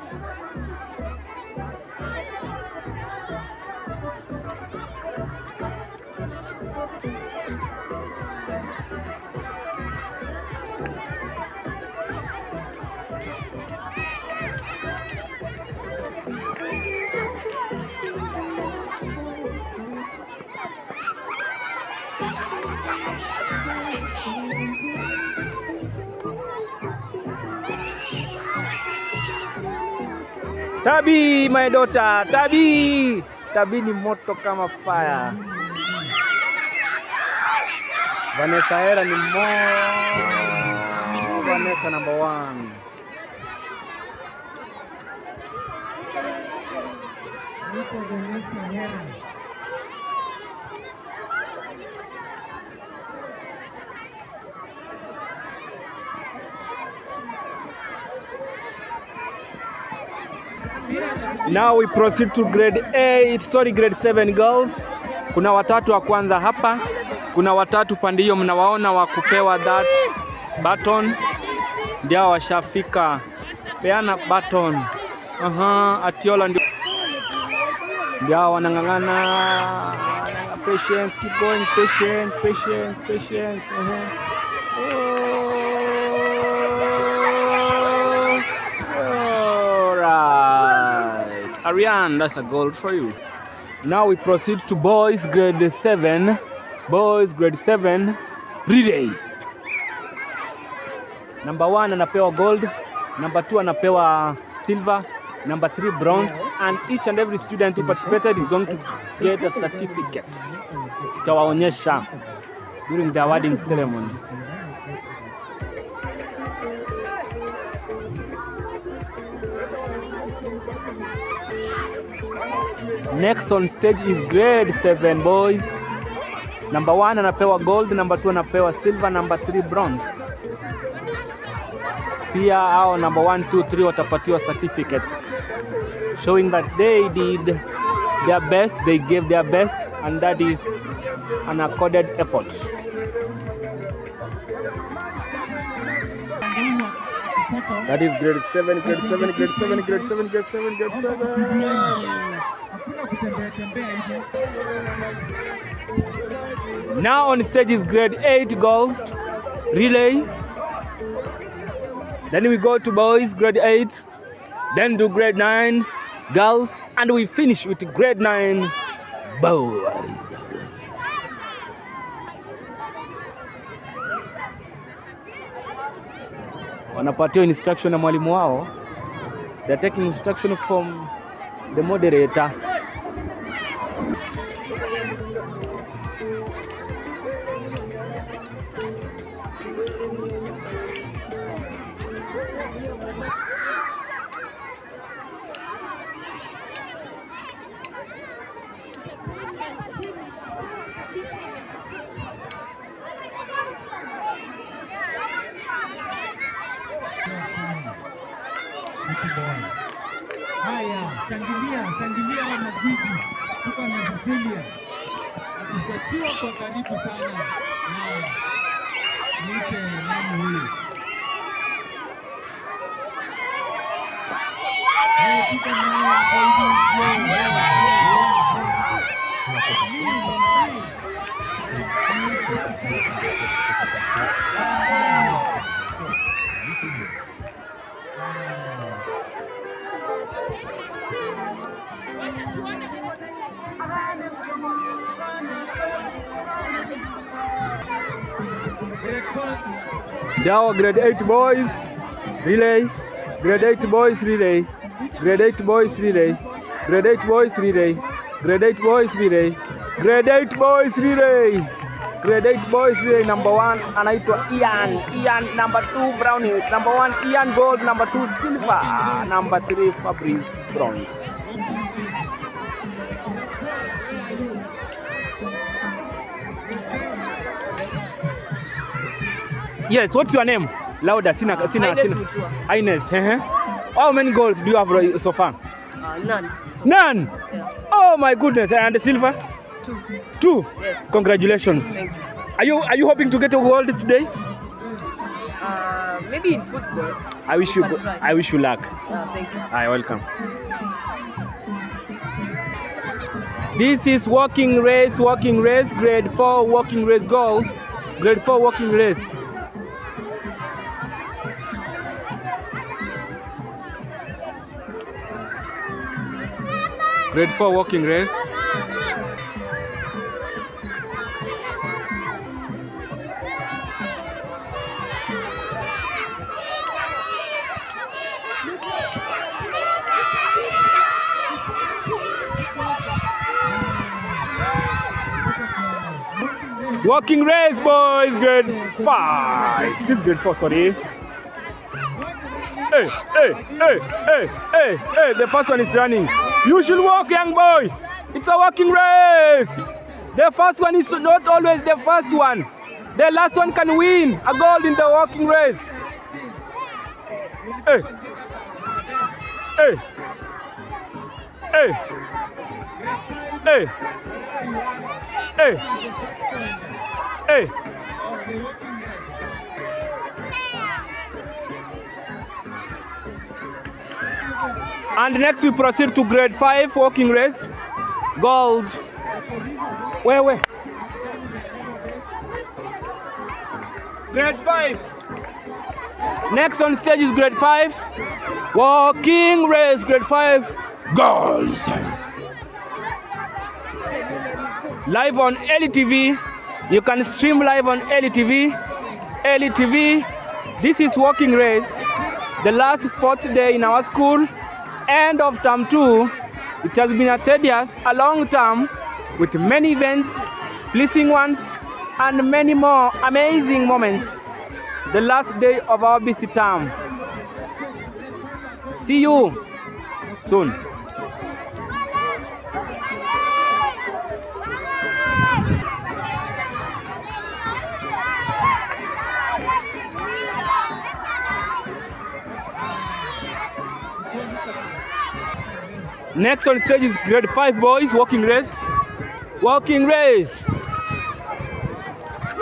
Tabi, my daughter, Tabi. Tabi ni moto kama fire. Vanessa Hera ni Vanessa number 1. Now we proceed to grade 7 girls. Kuna watatu wa kwanza hapa. Kuna watatu pande hiyo mnawaona wa kupewa that baton. Ndio washafika. Peana baton. Atiola ndio wanangangana. Patience, keep going, patient. Ariane, that's a goal for you. Now we proceed to boys grade 7. Boys grade 7 relays. Number 1 anapewa gold, number 2 anapewa silver, number 3 bronze, and each and every student who participated is going to get a certificate. Tutawaonyesha during the awarding ceremony. Next on stage is grade 7 boys. Number 1 anapewa gold, number 2 anapewa silver, number 3 bronze. Pia hao number 1, 2, 3 watapatiwa certificates showing that they did their best, they gave their best, and that is an accorded effort. That is grade 7, grade 7, grade 7, grade 7, grade 7, grade 7. Now on stage is grade 8 girls relay. Then we go to boys grade 8. Then do grade 9 girls, and we finish with grade 9 boys. wanapatiwa instruction na mwalimu wao. They're taking instruction from the moderator. Haya, shangilia wa magwiji kutoka na Cecilia akifuatiwa kwa karibu sana na mke nani huyu. Now grade 8 boys relay, grade 8 boys relay, grade 8 boys relay, grade 8 boys relay, grade 8 boys relay, grade 8 boys relay, grade 8 boys relay. Number 1 anaitwa Ian, number 2 Brownie, number 1 Ian gold, number 2 silver, number 3 Fabrice bronze. Yes, what's your name? Louder, sina. Ines. How many goals do you have so far? None. None? Yeah. Oh my goodness. And the silver? 2. 2? Yes. Congratulations. Thank you. Are you hoping to get a gold today? Maybe in football. I wish you luck. Thank you. Hi, welcome. This is walking race, grade 4 walking race goals. Grade 4 walking race. Grade 4 walking race. Walking race, boys, grade 5. This is grade 4, sorry. Hey, the first one is running. You should walk, young boy. It's a walking race. The first one is not always the first one. The last one can win a gold in the walking race. Hey. And next we proceed to grade 5 walking race. Goals. Where? Grade 5. Next on stage is grade 5. Walking race, grade 5. Goals. Live on LTV. You can stream live on LTV. This is walking race. The last sports day in our school. End of term 2. It has been a tedious, a long term with many events, pleasing ones, and many more amazing moments. The last day of our busy term. See you soon. Next on stage is grade 5 boys walking race. Walking race.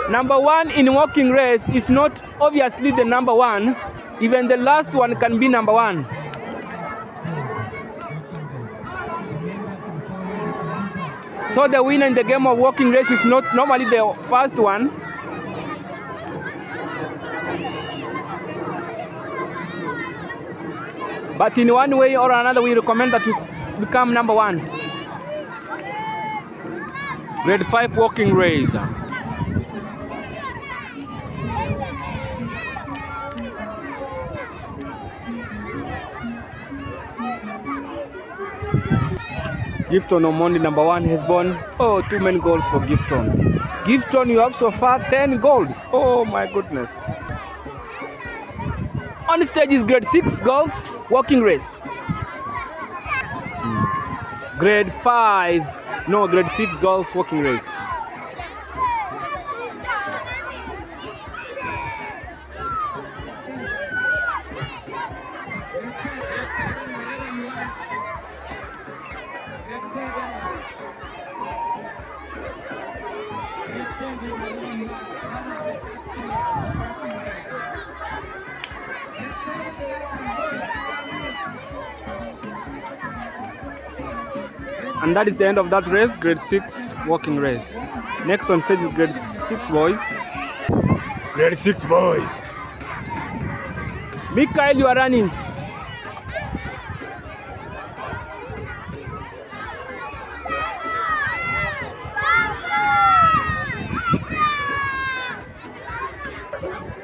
Number 1 in walking race is not obviously the number 1. Even the last one can be number 1. So the winner in the game of walking race is not normally the first one. But in one way or another, we recommend that you become number 1. Grade 5 walking race. Gifton Omondi, number 1, has born. Oh, too many goals for Gifton. Gifton, you have so far 10 goals. Oh my goodness. On the stage is grade 6 girls walking race. Grade 6 girls walking race. And that is the end of that race, grade 6 walking race. Next on stage is grade 6 boys. Grade 6 boys. Mikael, you are running.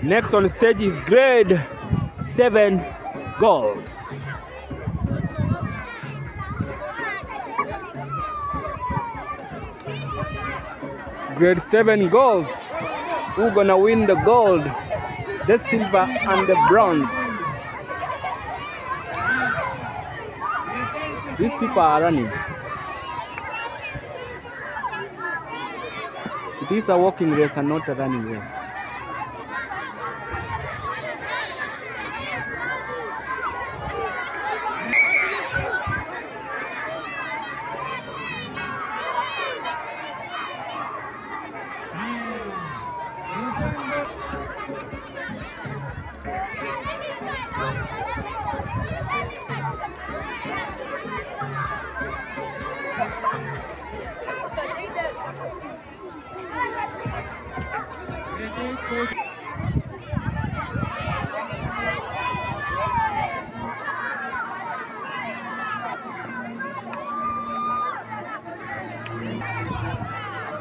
Next on stage is grade 7 girls. Grade 7 girls. Who gonna win the gold, the silver, and the bronze? These people are running. It is a walking race and not a running race.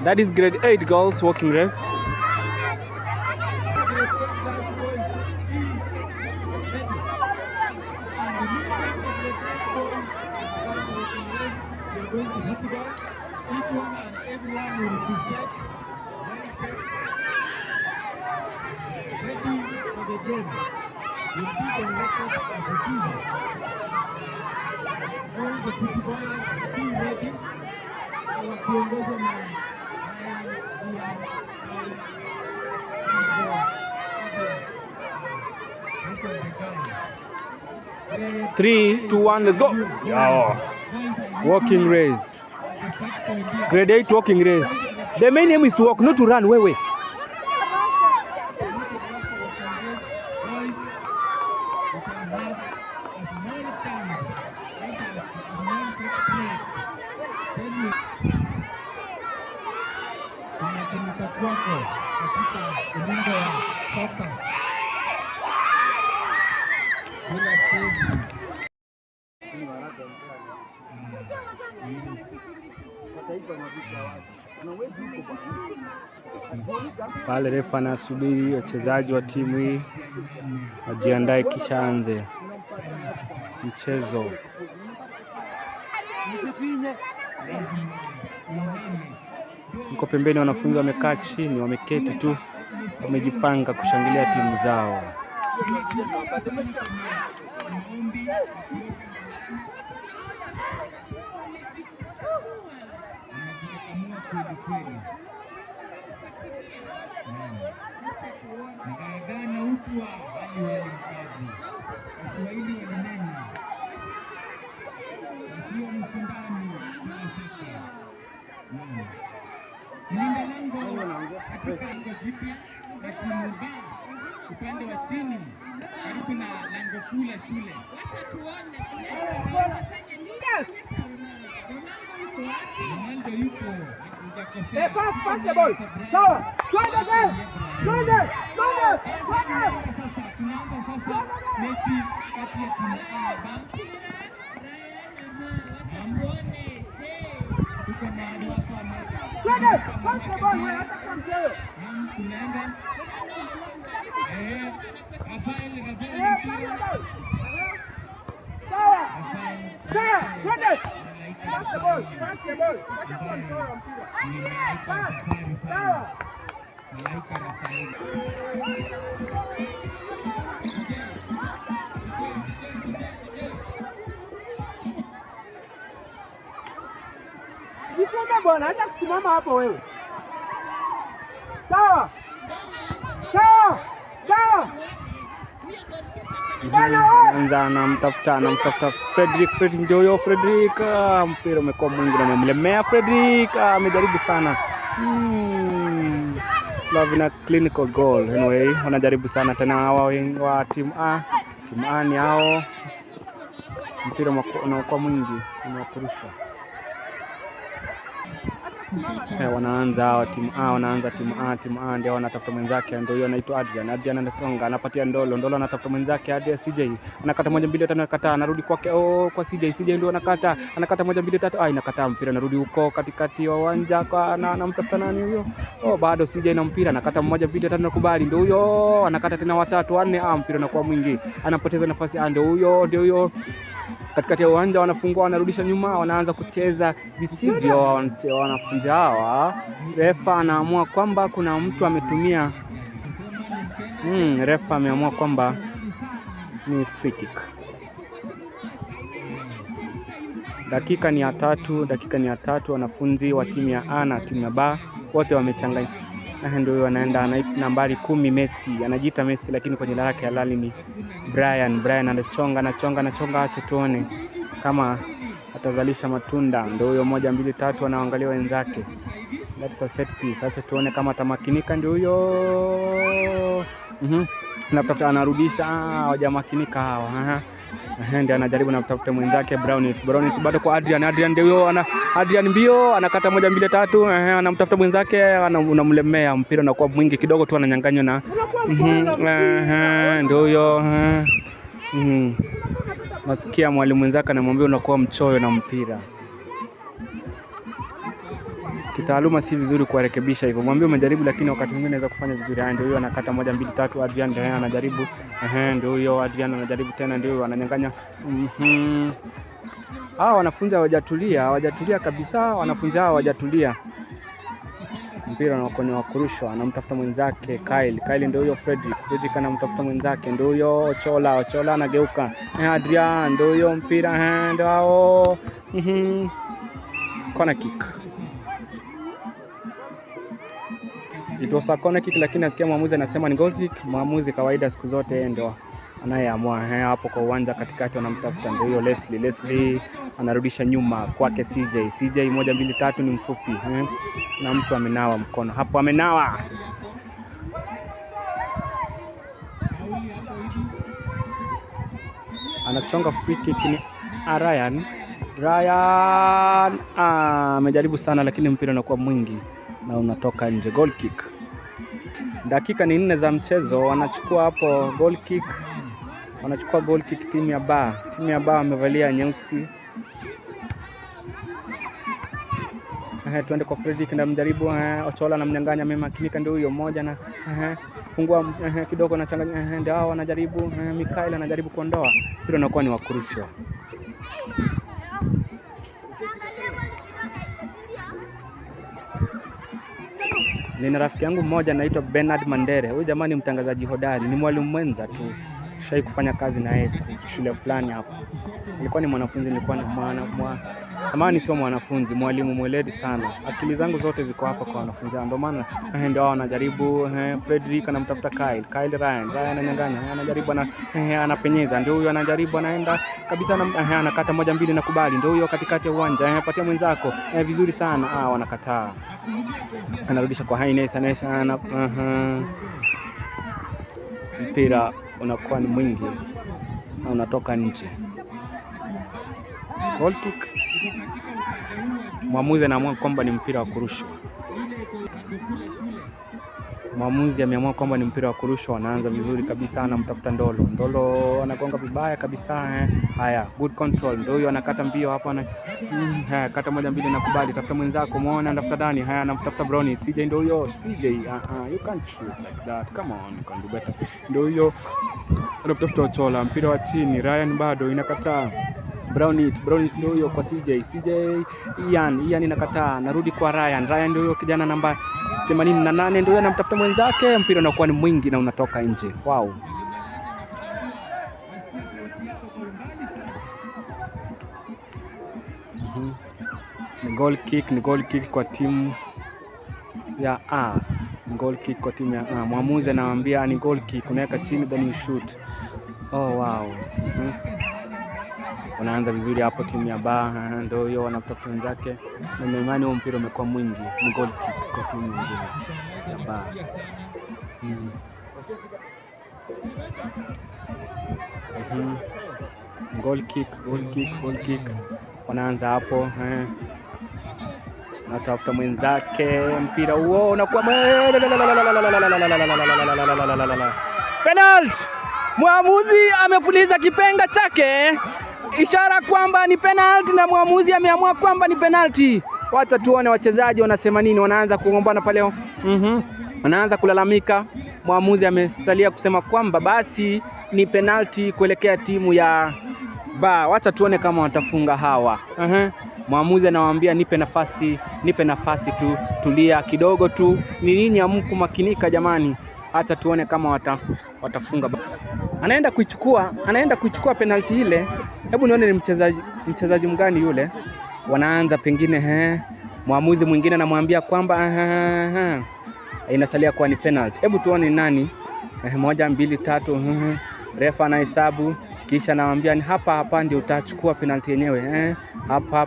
That is grade 8 girls walking race. Three, 2, 1, let's go. Oh. Walking race. Grade 8 walking race. The main aim is to walk, not to run. Wait. Pale refa anasubiri wachezaji wa timu hii wajiandae kisha anze mchezo. Niko pembeni, wanafunzi wamekaa chini, wameketi tu, wamejipanga kushangilia timu zao. Upande wa chini karibu na lango kuu la shule. Wacha tuone. Ronaldo yupo. Pass the ball. Sawa. Twende. Tunaanza sasa mechi kati ya timu A na B. Tuko na watu wa twende. Pass the ball wewe hata kama mchezo. Tunaenda. Rafael. Sawa. Twende. Jitume bwana, acha kusimama hapo wewe. Sawa. Sawa. Sawa. Anamtafuta Fredrick ndio huyo Fredrick. Mpira umekuwa mwingi na umemlemea Fredrick. Amejaribu sana. Lavina clinical goal. Anyway, wanajaribu sana tena hawa wa timu A. Timu A ni hao. Mpira unakuwa mwingi, unakurusha. Wanaanza hawa timu A, wanaanza timu A ndio wanatafuta mwenzake, ndio huyo anaitwa Adrian anasonga, anapatia Ndolo anatafuta mwenzake hadi CJ. Anakata 1 2 3 anakataa, anarudi kwake kwa CJ ndio anakata 1 2 3 inakataa, mpira anarudi huko katikati wa uwanja kwa anamtafuta nani huyo? Bado CJ na mpira anakata 1 2 3 nakubali, ndio huyo anakata tena 3 4 mpira unakuwa mwingi. Anapoteza nafasi, ndio huyo katikati ya uwanja, wanafungua, wanarudisha nyuma, wanaanza kucheza visivyo wanafunzi hawa. Refa anaamua kwamba kuna mtu ametumia refa ameamua kwamba ni free kick. Dakika ni ya tatu, wanafunzi wa timu ya A na timu ya B wote wamechanganya. Ndio huyo anaenda nambari 10 Messi, anajiita Messi lakini kwenye jina lake halali ni Brian anachonga, acha tuone kama atazalisha matunda. Ndio huyo 1 2 3 anaangalia wenzake. That's a set piece. Acha tuone kama atamakinika, ndio huyo. Anatafuta, anarudisha, hawajamakinika hawa. Ndio anajaribu na kutafuta mwenzake Brown bado kwa Adrian ndio huyo Adrian mbio anakata 1 2 3 anamtafuta mwenzake, unamlemea, mpira unakuwa mwingi kidogo tu, ananyang'anywa na ndio huyo. Nasikia mwalimu mwenzake anamwambia unakuwa mchoyo na mpira. Kitaaluma si vizuri kuwarekebisha hivyo. Mwambie umejaribu lakini wakati mwingine unaweza kufanya vizuri. Ndio huyo anakata 1 2 3 Adrian ndio anajaribu. Ndio huyo Adrian anajaribu tena, ndio huyo ananyang'anya. Wanafunzi hawajatulia kabisa. Wanafunzi hao hawajatulia. Mpira unakuwa ni wa kurushwa, anamtafuta mwenzake Kyle ndio huyo Fredrick anamtafuta mwenzake, ndio huyo Ochola anageuka. Adrian ndio huyo mpira, ndio hao. Corner kick. It was a corner kick lakini nasikia mwamuzi anasema ni goal kick. Mwamuzi kawaida siku zote ndio anayeamua. Hapo kwa uwanja katikati wanamtafuta, ndio huyo Leslie anarudisha nyuma kwake CJ 1 2 3 ni mfupi. Na mtu amenawa mkono hapo, amenawa. Anachonga free kick ni Ryan amejaribu sana lakini mpira unakuwa mwingi na unatoka nje. Goal kick. Dakika ni 4 za mchezo, wanachukua hapo goal kick. Wanachukua goal kick timu ya B. Timu ya B wamevalia nyeusi. Tuende kwa Fredrick na mjaribu. Ochola anamnyang'anya, amemakinika, ndio huyo mmoja na fungua kidogo na changanya. Ndio hao wanajaribu. Mikael anajaribu kuondoa. Mpira unakuwa ni wa kurushwa. Nina rafiki yangu mmoja anaitwa Bernard Mandere. Huyu jamani mtangazaji hodari, ni mwalimu mwenza tu. Tushai kufanya kazi na yeye shule fulani hapo. Nilikuwa ni mwanafunzi, nilikuwa ni samani sio mwanafunzi, mwalimu mweledi sana. Akili zangu zote ziko hapa kwa wanafunzi. Ndio maana ndio wao wanajaribu. Fredrick anamtafuta Kyle Ryan ananyang'anya, anajaribu anapenyeza, ndio huyo anajaribu, anaenda kabisa, anakata 1 2 na kubali, ndio huyo katikati ya uwanja, patia mwenzako vizuri sana. Wanakataa. Anarudisha kwa Haines, mpira unakuwa ni mwingi na unatoka nje. Goal kick. Mwamuzi anaamua kwamba ni mpira wa kurushwa. Mwamuzi ameamua kwamba ni mpira wa kurushwa. Wanaanza vizuri kabisa, anamtafuta Ndolo anagonga vibaya kabisa. Haya, good control. Ndio huyo anakata mbio hapo, kata 1 2 na kubali, tafuta mwenzako, muone anatafuta ndani. Haya, anamtafuta Brown. CJ ndio huyo. CJ, you can't shoot like that. Come on, you can do better. Ndio huyo anatafuta Ochola, mpira wa chini. Ryan bado inakataa. Brownit ndio huyo kwa CJ Ian inakataa, narudi kwa Ryan ndio huyo kijana namba 88 ndio huyo anamtafuta mwenzake, mpira unakuwa ni mwingi na unatoka nje. Wow. Ni goal kick kwa timu ya A. Goal kick kwa timu ya A. Mwamuzi anawaambia ni goal kick, unaweka chini then you shoot. Oh wow. Wanaanza vizuri hapo timu ya B, ndio hiyo wanatafuta wenzake. Na imani huo mpira umekuwa mwingi. Ni goal kick kwa timu nyingine ya B. Goal kick. Wanaanza hapo, natafuta mwenzake, mpira huo unakuwa penalty. Mwamuzi amepuliza kipenga chake, ishara kwamba ni penalty, na mwamuzi ameamua kwamba ni penalty. Wacha tuone wachezaji wanasema nini. Wanaanza kugombana pale, wanaanza kulalamika. Mwamuzi amesalia kusema kwamba basi ni penalty kuelekea timu ya Ba. Wacha tuone kama watafunga hawa. Mwamuzi anawaambia nipe nafasi tu, tulia kidogo tu. Ni nini hamku makinika jamani? Acha tuone kama watafunga. Anaenda kuichukua penalty ile. Hebu nione ni mchezaji mgani yule. Wanaanza pengine mwamuzi mwingine anamwambia kwamba inasalia kuwa ni penalty. Hebu tuone nani. 1 2 3. Refa anahesabu kisha anamwambia ni hapa ndio utachukua penalty yenyewe. Hapa.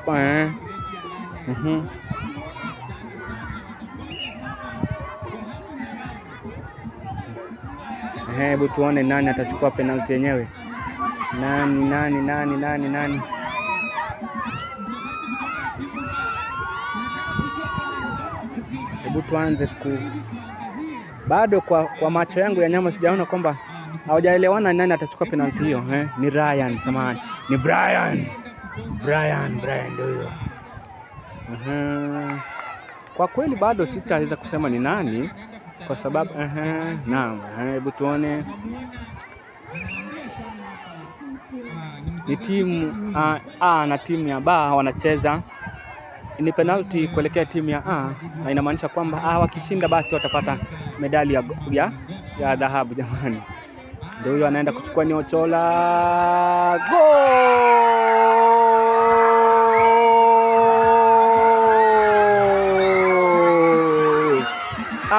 Hebu tuone nani atachukua penalty yenyewe. Nani? Hebu tuanze bado kwa macho yangu ya nyama sijaona kwamba hawajaelewana nani atachukua penalty hiyo. Ni Ryan, samahani. Ni Brian ndio hiyo. Kwa kweli bado sitaweza kusema ni nani kwa sababu naam. Hebu tuone. Ni timu A na timu ya B wanacheza. Ni penalty kuelekea timu ya A, na inamaanisha kwamba wakishinda basi watapata medali ya dhahabu jamani. Ndio huyo anaenda kuchukua ni Ochola. Goal!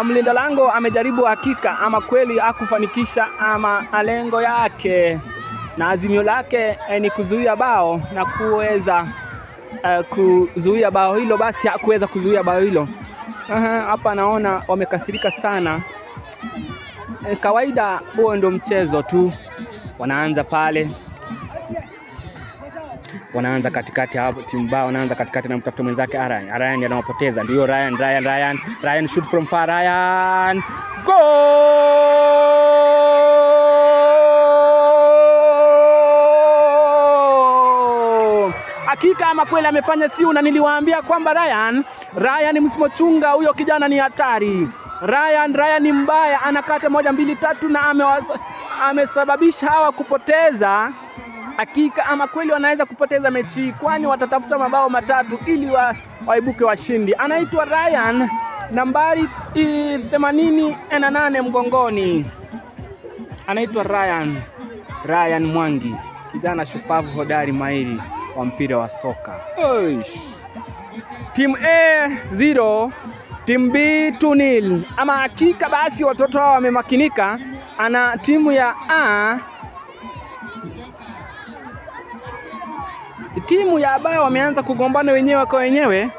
Mlinda lango amejaribu hakika ama kweli hakufanikisha ama lengo yake, na azimio lake ni kuzuia bao na kuweza kuzuia bao hilo, basi hakuweza kuzuia bao hilo. Hapa naona wamekasirika sana. Kawaida huo ndio mchezo tu. Wanaanza pale, wanaanza katikati hapo timu bao, wanaanza katikati na mtafuta mwenzake Ryan anawapoteza. Ndio Ryan shoot from far. Ryan goal! Hakika ama kweli amefanya siu, na niliwaambia kwamba Ryan msimochunga huyo kijana ni hatari. Ryan ni mbaya, anakata 1 2 3 na amesababisha hawa kupoteza. Hakika ama kweli wanaweza kupoteza mechi, kwani watatafuta mabao matatu ili waibuke washindi. Anaitwa Ryan, nambari 88 mgongoni. Anaitwa Ryan Mwangi, kijana shupavu hodari mahiri wa mpira wa soka. Team A 0, Team B 2-0. Ama hakika basi watoto hao wamemakinika. Ana timu ya A, timu ya B wameanza kugombana wenyewe kwa wenyewe.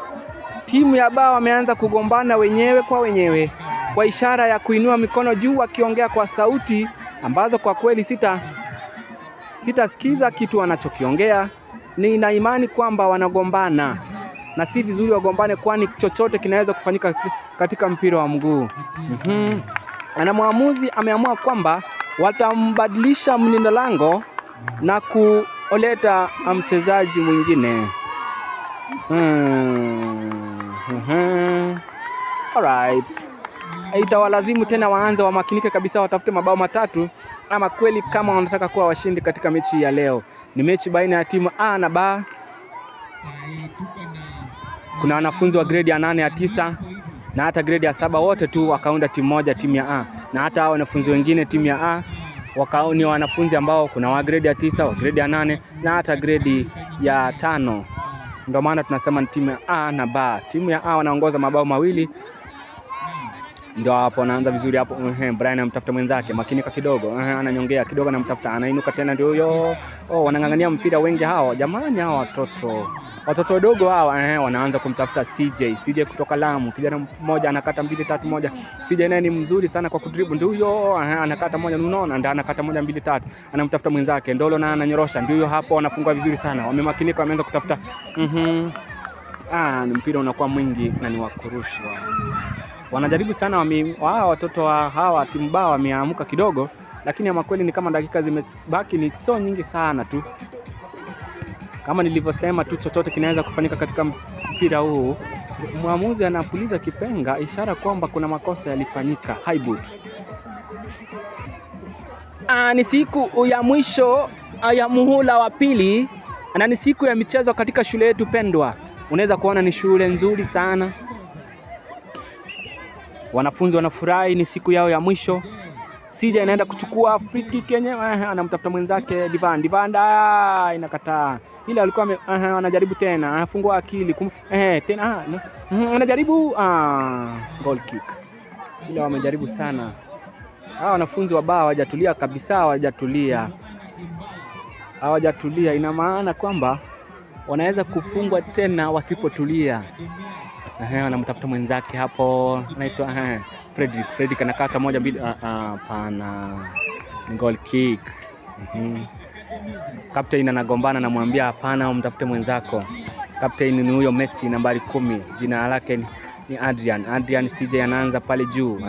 Timu ya B wameanza kugombana wenyewe kwa wenyewe, kwa ishara ya kuinua mikono juu wakiongea kwa sauti ambazo kwa kweli sitasikiza kitu wanachokiongea. Nina imani kwamba wanagombana na si vizuri wagombane, kwani chochote kinaweza kufanyika katika mpira wa mguu. Na mwamuzi ameamua kwamba watambadilisha mlinda lango na kuleta mchezaji mwingine. Alright. Itawalazimu tena waanze wamakinike kabisa, watafute mabao matatu ama kweli kama wanataka kuwa washindi katika mechi ya leo. Ni mechi baina ya timu A na B. Kuna wanafunzi wa grade ya 8 ya 9 na hata grade ya 7 wote tu wakaunda timu moja, timu ya A. Na hata hao wanafunzi wengine timu ya A ni wanafunzi ambao kuna wa grade ya 9, wa grade ya 8 na hata grade ya 5. Ndio maana tunasema ni timu ya A na B. Timu ya A wanaongoza mabao mawili. Ndio hapo anaanza vizuri hapo. Brian anamtafuta mwenzake, makinika kidogo. Ananyongea kidogo, anamtafuta, anainuka tena, ndio huyo. Wanangangania mpira wengi hao. Jamani, hao watoto wadogo hao wanaanza kumtafuta CJ kutoka Lamu. Kijana mmoja anakata 2-3-1. CJ naye ni mzuri sana kwa kudribble, ndio huyo. Anakata moja, unaona, ndio anakata 1 2 3. Anamtafuta mwenzake, Ndolo na ananyorosha, ndio huyo hapo. Wanafungua vizuri sana, wamemakinika, wameanza kutafuta. Ni mpira unakuwa mwingi na ni wa kurushwa. Wanajaribu sana watoto wa hawa timu B wameamka kidogo, lakini ama kweli ni kama dakika zimebaki ni so nyingi sana tu. Kama nilivyosema tu, chochote kinaweza kufanyika katika mpira huu. Mwamuzi anapuliza kipenga, ishara kwamba kuna makosa yalifanyika. Highboot. Ni siku ya mwisho ya muhula wa pili na ni siku ya michezo katika shule yetu pendwa. Unaweza kuona ni shule nzuri sana. Wanafunzi wanafurahi, ni siku yao ya mwisho. CJ anaenda kuchukua free kick yenyewe, anamtafuta mwenzake Divanda, inakataa. Ile alikuwa anajaribu tena, anafungua akili tena anajaribu goal kick. Ile wamejaribu sana. Hao wanafunzi wa B hawajatulia kabisa, hawajatulia. Ina maana kwamba wanaweza kufungwa tena wasipotulia. Anamtafuta mwenzake hapo, anaitwa Fredrick anakata 1 2. Hapana, ni goal kick. Captain anagombana, anamwambia hapana, umtafute mwenzako. Captain ni huyo Messi nambari 10, jina lake ni Adrian. CJ anaanza pale juu,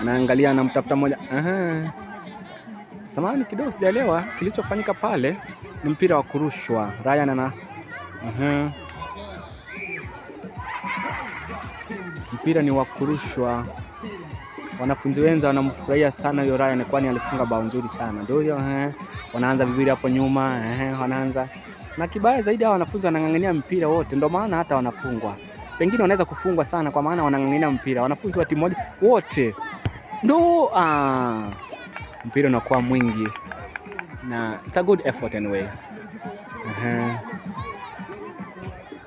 anaangalia, anamtafuta moja. Samahani kidogo, sijaelewa kilichofanyika pale. Ni mpira wa kurushwa. Ryan mpira ni wa kurushwa. Wanafunzi wenza wanamfurahia sana huyo Ryan, kwani alifunga bao nzuri sana. Ndio hiyo wanaanza vizuri hapo nyuma, wanaanza. Na kibaya zaidi hao wanafunzi wanangangania mpira wote, ndio maana hata wanafungwa. Pengine wanaweza kufungwa sana kwa maana wanangangania mpira. Wanafunzi wa timu moja wote. Ndio mpira unakuwa mwingi na it's a good effort anyway.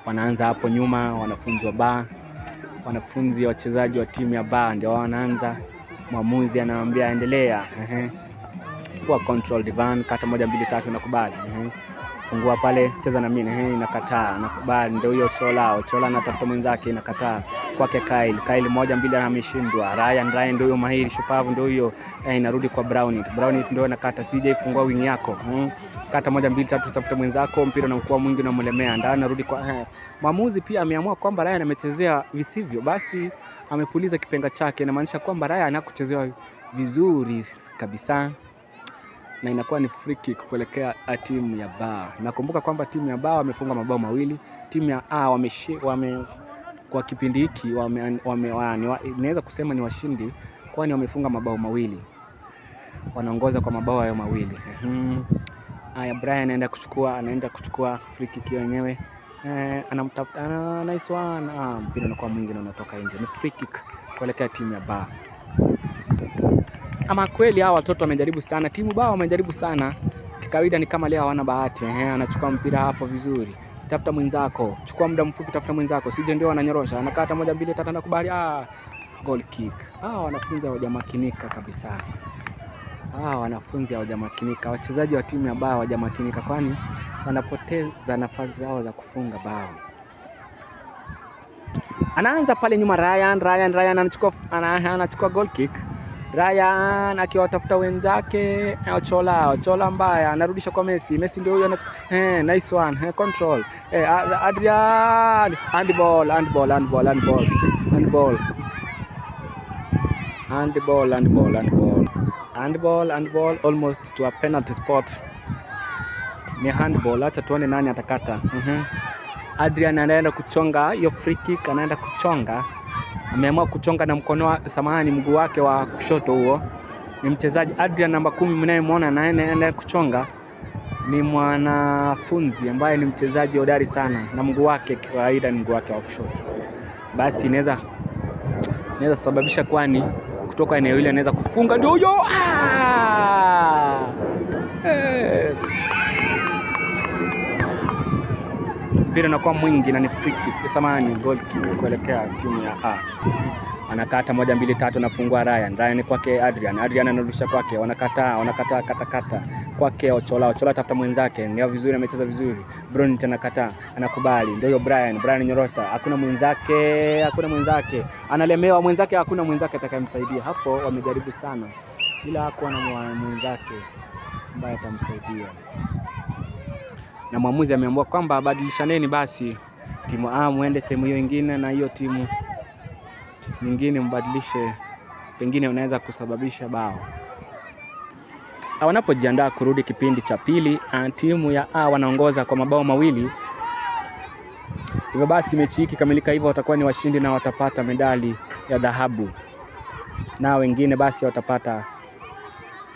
Wanaanza hapo nyuma wanafunzi wa B. Wanafunzi wachezaji wa timu ya B ndio wanaanza. Mwamuzi anawaambia endelea. Kwa control Divan, kata 1 2 3 nakubali. Fungua pale, cheza na mimi, inakataa, nakubali. Ndio hiyo Chola anatafuta mwenzake, inakataa. Kwake Kyle 1 2 ameshindwa. Ryan ndio huyo mahiri shupavu, ndio hiyo inarudi kwa Brown ndio anakata. CJ fungua wing yako, kata 1 2 3, tafuta mwenzako, mpira unakuwa mwingi na mlemea, ndio anarudi kwa mwamuzi. Pia ameamua kwamba Ryan amechezea visivyo, basi amepuliza kipenga chake. Inamaanisha kwamba Ryan hakuchezewa vizuri kabisa, na inakuwa ni free kick kuelekea timu ya B. Nakumbuka kwamba timu ya B wamefunga mabao mawili, timu ya A kwa kipindi hiki naweza kusema ni washindi, kwani wamefunga mabao mawili. Wanaongoza kwa mabao hayo mawili. Brian anaenda kuchukua free kick yenyewe. Anamtafuta, nice one. Mpira unakuwa mwingi na unatoka nje. Ni free kick kuelekea timu ya B. Ama kweli hao watoto wamejaribu sana, timu B wamejaribu sana. Kikawaida ni kama leo hawana bahati. Anachukua mpira hapo vizuri. Tafuta mwenzako, chukua muda mfupi, tafuta mwenzako. CJ ndio ananyorosha, anakata 1 2 3, nakubali. Goal kick. Wanafunzi hawajamakinika kabisa. Wanafunzi hawajamakinika. Wachezaji wa timu ya B hawajamakinika, kwani wanapoteza nafasi zao za kufunga bao. Anaanza pale nyuma Ryan anachukua goal kick. Ryan akiwatafuta wenzake. Chola mbaya, anarudisha kwa Messi ndio huyo nice one, control. Adrian, handball, almost to a penalty spot. Ni handball, acha tuone nani atakata. Adrian anaenda kuchonga hiyo free kick, ameamua kuchonga na mguu wake wa kushoto huo. ni mchezaji. Adrian namba 10 mnayemwona anaenda kuchonga ni mwanafunzi ambaye ni mchezaji hodari sana, na mguu wake kawaida ni mguu wake wa kushoto. Basi inaweza sababisha, kwani kutoka eneo hili anaweza kufunga. Ndio huyo. Mpira unakuwa mwingi na ni free kick, samani goal kick kuelekea timu ya A. Anakata 1 2 3, anafungua Ryan kwake Adrian anarudisha kwake, wanakata kata kwake Ochola tafuta mwenzake, ndio vizuri, amecheza vizuri. Brownie tena kata, anakubali, ndio hiyo Brian nyorosha, hakuna mwenzake, analemewa mwenzake, hakuna mwenzake atakayemsaidia hapo. Wamejaribu sana ila hakuwa na mwenzake ambaye atamsaidia, na mwamuzi ameamua kwamba badilishaneni, basi timu A muende sehemu hiyo nyingine na hiyo timu nyingine mbadilishe, pengine unaweza kusababisha bao. Wanapojiandaa kurudi kipindi cha pili, timu ya A wanaongoza kwa mabao 2. Hivyo basi mechi hii ikikamilika hivyo watakuwa ni washindi na watapata medali ya dhahabu, na wengine basi watapata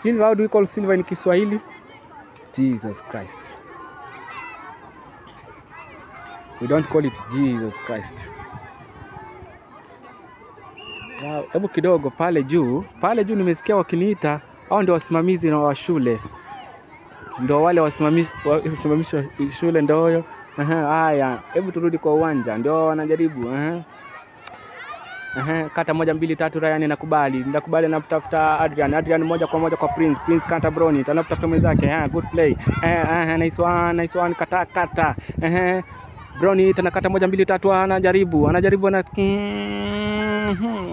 silver. How do we call silver in Kiswahili? Jesus Christ. We don't call it Jesus Christ. Hebu kidogo pale juu nimesikia wakiniita, hao ndio wasimamizi na wa shule, ndio wale wasimamizi shule, ndio huyo. Haya, hebu turudi kwa uwanja, ndio wanajaribu. Kata 1 2 3, Ryan nakubali, anatafuta Adrian moja kwa moja kwa Prince kata Brownie, anatafuta mwenzake. Good play. Nice one, kata. Brownie tena kata 1 2 3, anajaribu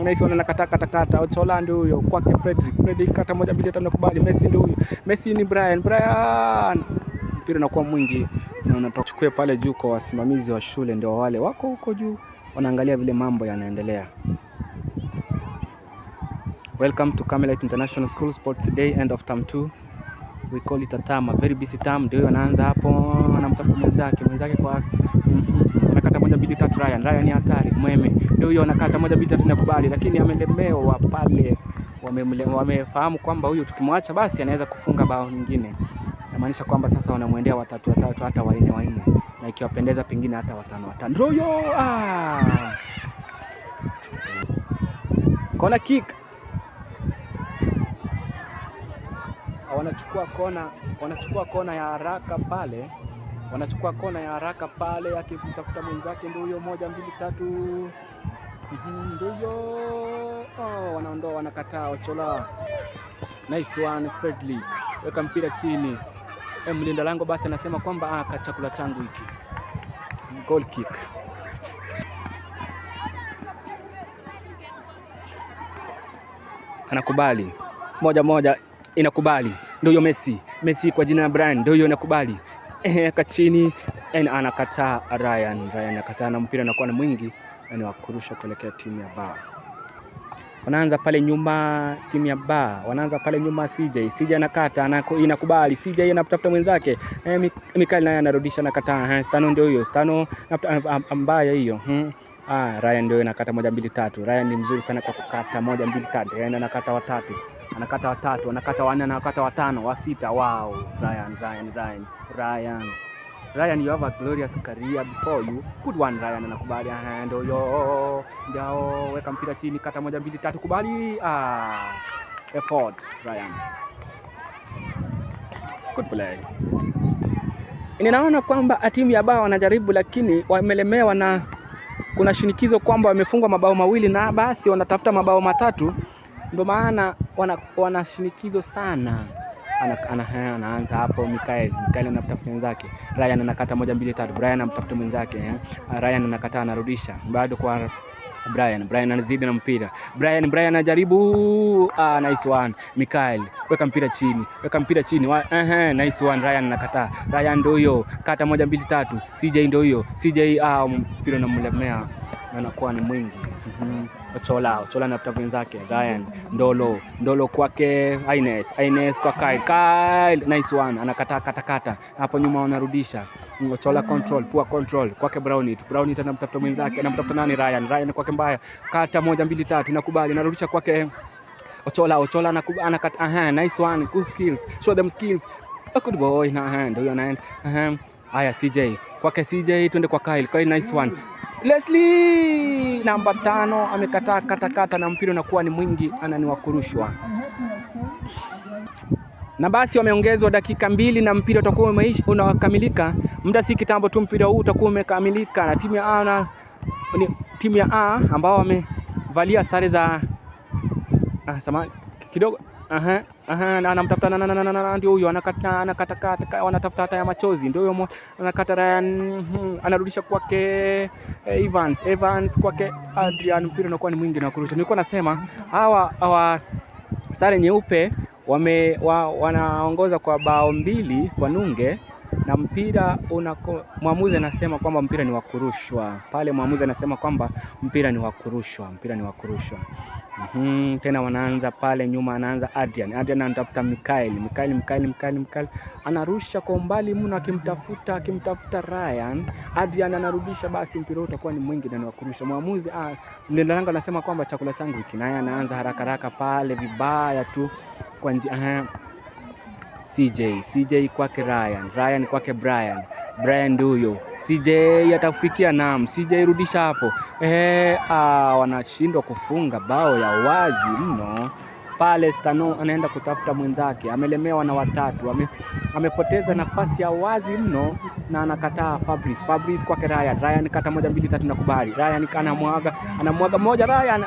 Nice one, kata Ochola ndio huyo kwake Fredrick kata 1 2 3, nakubali. Messi ndio huyo, Messi ni Brian. Mpira unakuwa mwingi na unatochukua pale juu kwa wasimamizi wa shule, ndio wale wako huko juu wanaangalia vile mambo yanaendelea. Welcome to Carmelite International School Sports Day, end of term 2. We call it a term, a very busy term. Ndio anaanza hapo, anamtafuta mwenzake kwa anakata 1 2 3, Ryan ni hatari, mweme ndio huyo, anakata 1 2 3, nakubali, lakini amelemewa pale. Wamefahamu kwamba huyu tukimwacha basi anaweza kufunga bao nyingine. Inamaanisha kwamba sasa wanamwendea watatu hata 4 na ikiwapendeza pengine hata 5. Ndio huyo. Corner kick. Wanachukua kona ya haraka pale, akimtafuta mwenzake, ndio huyo 1 2 3. Ndio huyo. Wanaondoa, wanakataa Ochola. Nice one Fredrick, weka mpira chini. Mlinda lango basi anasema kwamba chakula changu hiki. Goal kick. Anakubali 1-1, inakubali. Ndio huyo Messi kwa jina la Brian, ndio huyo inakubali. Kachini anakataa Ryan anakataa, na mpira unakuwa ni mwingi na ni wakurusha kuelekea timu ya B. Wanaanza pale nyuma timu ya B, CJ anakata, inakubali. CJ anatafuta mwenzake, Mikael naye anarudisha, anakataa. Stano ndio huyo, mbaya hiyo. Ryan ndio anakata 1 2 3. Ryan ni mzuri sana kwa kukata 1 2 3. Ryan anakata 3, anakata 4, anakata 5, 6. Wow, Ryan, you have a glorious career before you. Good one Ryan, anakubali. Ndio yo, ndio weka mpira chini, kata 1 2 3, kubali. Effort Ryan. Good play. Ninaona kwamba timu ya B wanajaribu, lakini wamelemewa na kuna shinikizo kwamba wamefungwa mabao 2 na basi wanatafuta mabao 3. Ndio maana wana shinikizo sana. Anaanza hapo Mikael anatafuta mwenzake. Ryan anakata 1 2 3. Brian anamtafuta mwenzake. Ryan anakataa, anarudisha bado kwa Brian anazidi na mpira. Brian anajaribu. Nice one Mikael, weka mpira chini. Nice one Ryan anakataa. Ryan ndio huyo, kata 1 2 3. CJ ndio huyo, mpira unamlemea na anakuwa ni mwingi. Ochola anatafuta mwenzake. Ryan Ndolo kwake Ines kwa Kyle. Nice one, anakata hapo nyuma, wanarudisha. Ochola poor control kwake Brownie anamtafuta mwenzake, anamtafuta nani? Ryan kwake mbaya, kata 1 2 3, nakubali, anarudisha kwake Ochola anakata, nice one, good skills, show them skills. A good boy na ndio anaenda. Haya CJ, kwake CJ, twende kwa Kyle, nice one. Leslie namba 5 amekataa kata na mpira unakuwa ni mwingi, ni wa kurushwa. Na basi wameongezwa dakika 2 na mpira utakuwa unakamilika. Muda si kitambo tu mpira huu utakuwa umekamilika na timu ya A ambao wamevalia sare za samahani kidogo. Na anamtafuta ndio huyo anakata wanatafuta hata ya machozi, ndio huyo anakata Ryan, anarudisha kwake Evans kwake Adrian, mpira unakuwa ni mwingi na kurusha. Nilikuwa nasema hawa sare nyeupe wanaongoza kwa bao 2 kwa nunge, na mpira mwamuzi anasema kwamba mpira ni wa kurushwa. Pale mwamuzi anasema kwamba mpira ni wa kurushwa. Tena wanaanza pale nyuma, anaanza Adrian anatafuta Mikael, anarusha kwa umbali mno akimtafuta Ryan. Adrian anarudisha, basi mpira utakuwa ni mwingi na ni wa kurusha. Mwamuzi mlinda lango anasema kwamba chakula changu hiki, naye anaanza haraka pale vibaya tu kwa CJ kwake Ryan kwake Brian ndio CJ atafikia. Naam, CJ rudisha hapo. Wanashindwa kufunga bao ya wazi mno pale. Stano anaenda kutafuta mwenzake, amelemewa na watatu, amepoteza nafasi ya wazi mno na anakataa. Fabrice kwake Ryan kata 1 2 3 nakubali. Ryan anamwaga moja. Ryan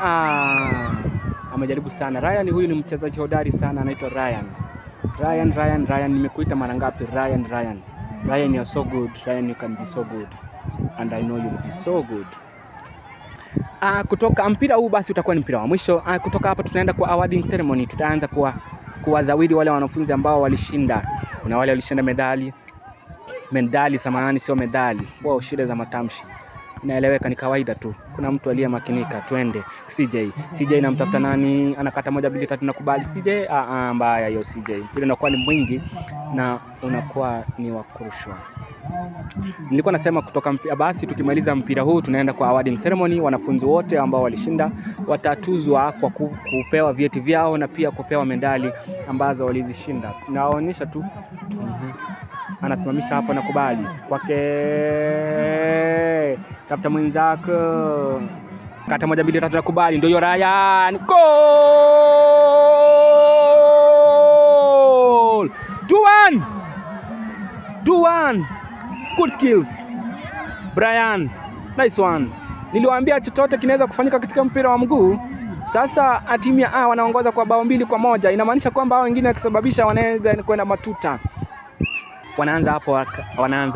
amejaribu sana. Ryan huyu ni mchezaji hodari sana, anaitwa Ryan, nimekuita mara ngapi? Ryan, you're so good. Ryan, you can be so good and I know you'll be so good. Kutoka mpira huu basi utakuwa ni mpira wa mwisho. Kutoka hapa tutaenda kwa awarding ceremony. Tutaanza kuwazawidi wale wanafunzi ambao walishinda. Kuna wale walishinda medali samahani, sio medali. Shida za matamshi. Inaeleweka, ni kawaida tu. Kuna mtu aliyemakinika. Twende CJ namtafuta nani? Anakata 1 2 3 nakubali. CJ mbaya hiyo CJ. Mpira unakuwa ni mwingi na unakuwa ni wa kurushwa. Nilikuwa nasema kutoka basi tukimaliza mpira huu tunaenda kwa awarding ceremony. Wanafunzi wote ambao walishinda watatuzwa kwa kupewa vyeti vyao na pia kupewa medali ambazo walizishinda. Naonyesha tu anasimamisha hapo, nakubali kwake, tafuta mwenzako, kata 1 2 3 nakubali, ndio Ryan, goal 2-1 good skills Brian, nice one. Niliwaambia chochote kinaweza kufanyika katika mpira wa mguu. Sasa timu ya A wanaongoza kwa bao 2 kwa 1. Inamaanisha kwamba hao wengine wakisababisha wanaweza kwenda matuta. Wanaanza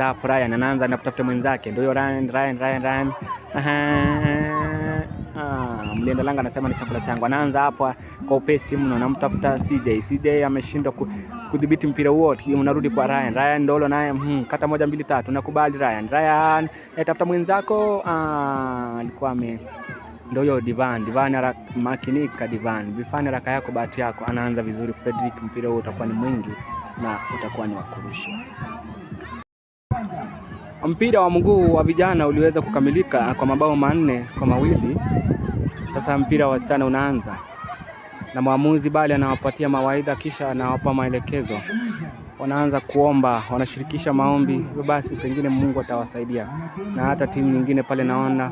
hapo Ryan anaanza na kutafuta mwenzake, ndio Ryan. Mlinda langa anasema ni chakula changu. Anaanza hapo kwa upesi mno, namtafuta CJ ameshindwa kudhibiti mpira huo. Unarudi kwa Ryan ndolo naye kata 1 2 3 nakubali. Ryan tafuta mwenzako. Alikuwa ndio Divan makinika. Divan haraka yako, bahati yako. Anaanza vizuri Frederick, mpira huo utakuwa ni mwingi na utakuwa ni wa kurusha. Mpira wa mguu wa vijana uliweza kukamilika kwa mabao 4 kwa 2. Sasa mpira wa wasichana unaanza na mwamuzi bali anawapatia mawaidha, kisha anawapa maelekezo. Wanaanza kuomba, wanashirikisha maombi. Basi pengine Mungu atawasaidia. Na hata timu nyingine pale naona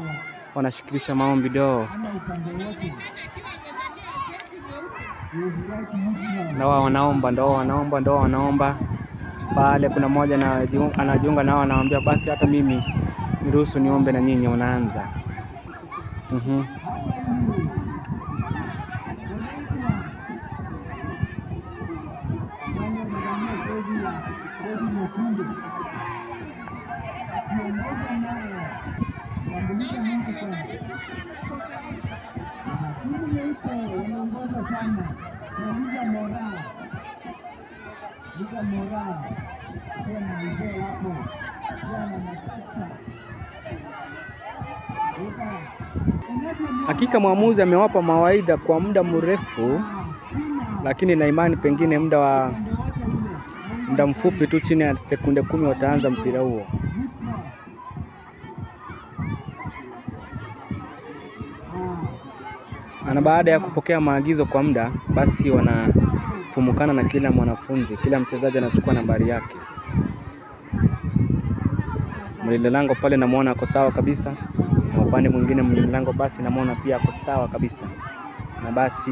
wanashirikisha maombi na wao wanaomba pale. Kuna mmoja anajiunga nao, anawaambia basi hata mimi niruhusu niombe na nyinyi. Wanaanza Hakika mwamuzi amewapa mawaidha kwa muda mrefu, lakini na imani pengine muda mfupi tu, chini ya sekunde 10 wataanza mpira huo. Na baada ya kupokea maagizo kwa muda, basi wanafumukana na kila mwanafunzi, kila mchezaji anachukua nambari yake. Mlinda lango pale namuona ako sawa kabisa, na upande mwingine mlinda lango basi namuona pia ako sawa kabisa. Na basi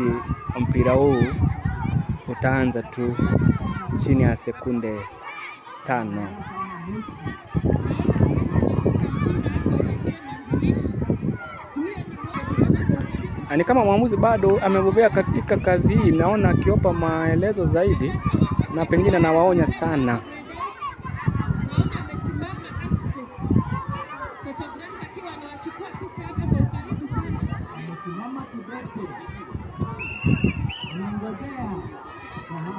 mpira huu utaanza tu chini ya sekunde 5. Ni kama mwamuzi bado amebobea katika kazi hii, naona akiopa maelezo zaidi na pengine anawaonya sana.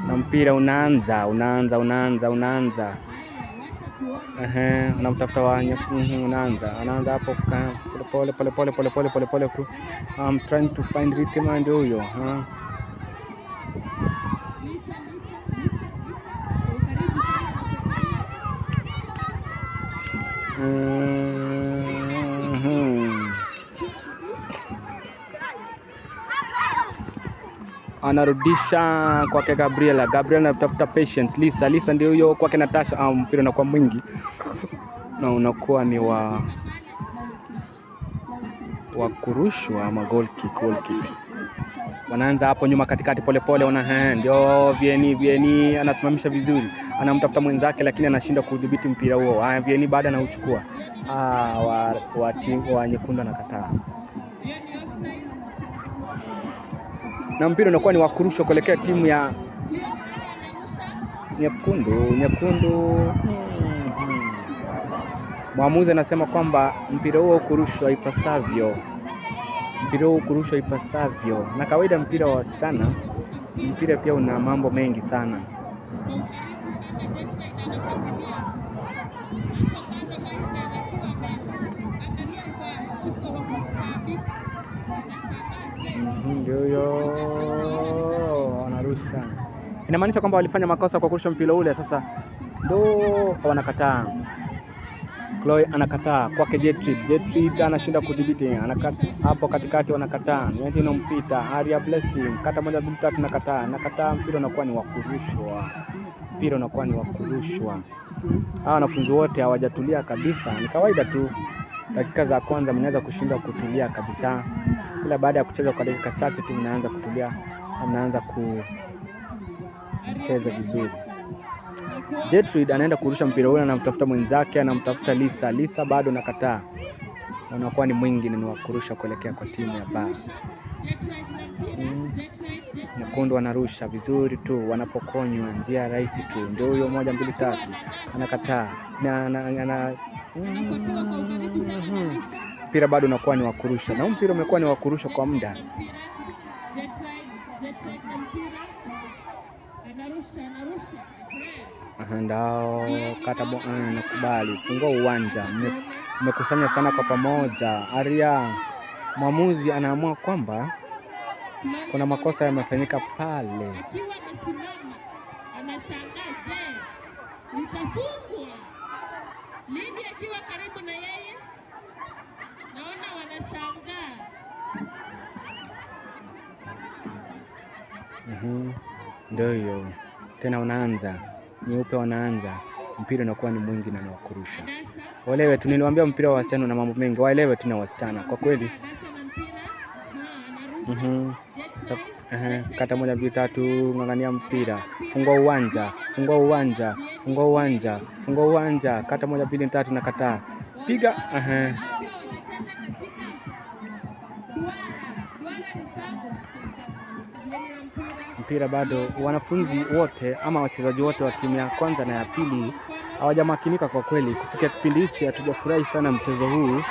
Na mpira unaanza. Unamtafuta anaanza hapo pole tu. I'm trying to find rhythm and huyo. Anarudisha kwake Gabriela anatafuta Patience. Lisa ndio huyo kwake Natasha. Mpira unakuwa mwingi na unakuwa ni wa kurushwa ama goal kick. Wanaanza hapo nyuma katikati pole ndio Vieni anasimamisha vizuri, anamtafuta mwenzake lakini anashindwa kudhibiti mpira huo. Vieni baada anauchukua. Wa nyekundu anakataa. Na mpira unakuwa ni wa kurushwa kuelekea timu ya nyekundu. Mwamuzi anasema kwamba mpira huo kurushwa ipasavyo. Na kawaida mpira wa wasichana, mpira pia una mambo mengi sana. Ndio wanarusha. Inamaanisha kwamba walifanya makosa kwa kurusha mpira ule. Sasa ndo wanakataa. Chloe anakataa kwake Jetrid anashinda kudhibiti. Hapo katikati wanakataa. Ndio inampita Aria Blessing. Kata 1 2 3 nakataa. Mpira unakuwa ni wa kurushwa. Hawa wanafunzi wote hawajatulia kabisa. Ni kawaida tu. Dakika za kwanza mnaweza kushinda kutulia kabisa. Ila baada ya kucheza kwa dakika chache tu mnaanza kutulia, mnaanza kucheza vizuri. Jetrid anaenda kurusha mpira ule, anamtafuta mwenzake, anamtafuta Lisa bado nakataa. Unakuwa ni mwingi ni wa kurusha kuelekea kwa timu ya Bar. Nyekundu wanarusha vizuri tu, wanapokonywa njia rahisi tu. Ndio huyo 1 2 3 anakataa. Mpira bado unakuwa ni wa kurusha. Na mpira umekuwa ni wa kurusha kwa muda. Ndao kata nakubali. Fungua uwanja. Mmekusanya sana kwa pamoja. Aria, mwamuzi anaamua kwamba kuna makosa yamefanyika pale. Lidi akiwa karibu na yeye, naona wanashangaa. Ndio hiyo tena, unaanza nyeupe, wanaanza mpira unakuwa ni mwingi na wa kurusha. Waelewe tu, niliwaambia mpira wa wasichana na mambo mengi, waelewe tu na wasichana kwa kweli. Kata 1 2 3 ngangania mpira. Fungua uwanja. Kata 1 2 3 nakataa. Piga. Mpira bado. Wanafunzi wote ama wachezaji wote wa timu ya kwanza na ya pili hawajamakinika kwa kweli. Kufikia kipindi hichi hatujafurahi sana mchezo huu.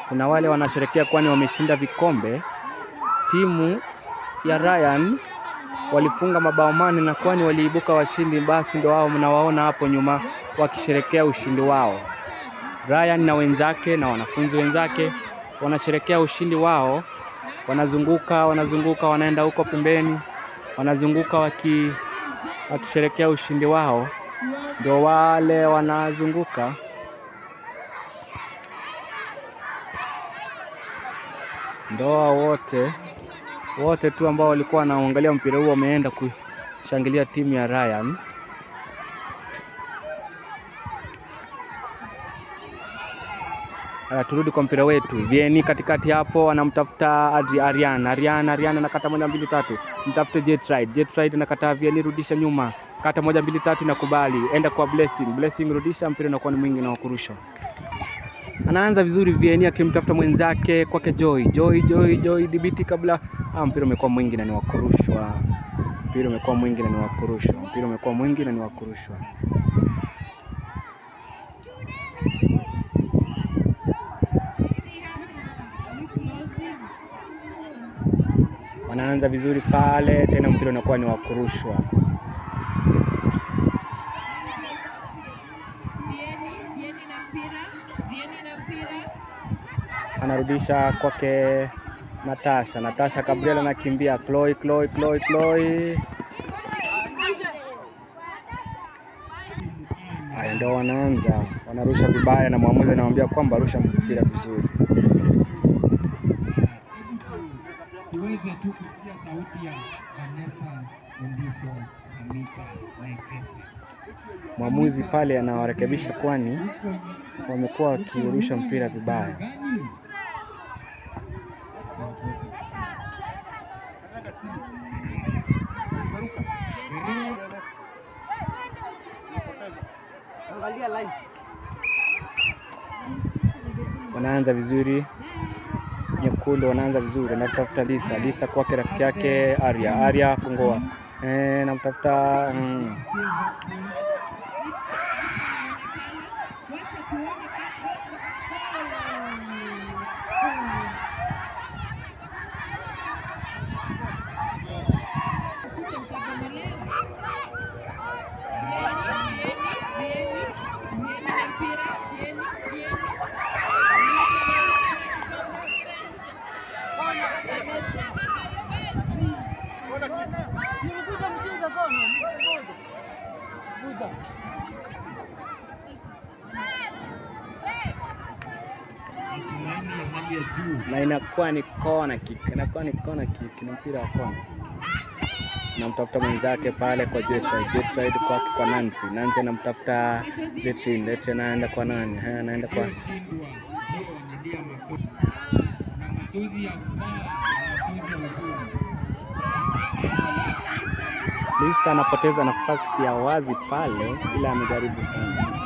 Kuna wale wanasherekea kwani wameshinda vikombe. Timu ya Ryan walifunga mabao 8 na kwani waliibuka washindi, basi ndio wao mnawaona hapo nyuma wakisherekea ushindi wao. Ryan na wenzake na wanafunzi wenzake wanasherekea ushindi wao. Wanazunguka wanaenda huko pembeni. Wanazunguka wakisherekea ushindi wao. ndio wale wanazunguka. Ndoa wote tu ambao walikuwa wanaangalia mpira huo wameenda kushangilia timu ya Ryan. Turudi kwa mpira wetu. Vieni katikati hapo anamtafuta Arian anakata 1 2 3. Mtafute Jetride anakata Vieni, rudisha nyuma. Kata 1 2 3 na kubali. Enda kwa Blessing rudisha mpira na kwa ni mwingi na wakurusha. Anaanza vizuri Vieni akimtafuta mwenzake kwake Joy dhibiti kabla. Mpira umekuwa mwingi na ni wakurushwa. Wanaanza vizuri pale tena, mpira unakuwa ni wakurushwa. Anarudisha kwake Natasha Gabriel anakimbia. Chloe. Haya ndio wanarusha vibaya na mwamuzi anamwambia kwamba rusha mpira vizuri. Tuweze tu kusikia sauti ya Vanessa Mundiso Samita na Ekesa. Mwamuzi pale anawarekebisha kwani wamekuwa wakirusha mpira vibaya. Wanaanza vizuri Nyekundu, wanaanza vizuri. Anatafuta Lisa kwake rafiki yake Aria fungua. Namtafuta na inakuwa ni kona kick, na mpira wa kona. Namtafuta mwenzake pale kwa Jetride kwa Nancy anamtafuta Letrin anaenda kwa nani? Anaenda kwa Lisa. Anapoteza nafasi ya wazi pale, ila amejaribu sana.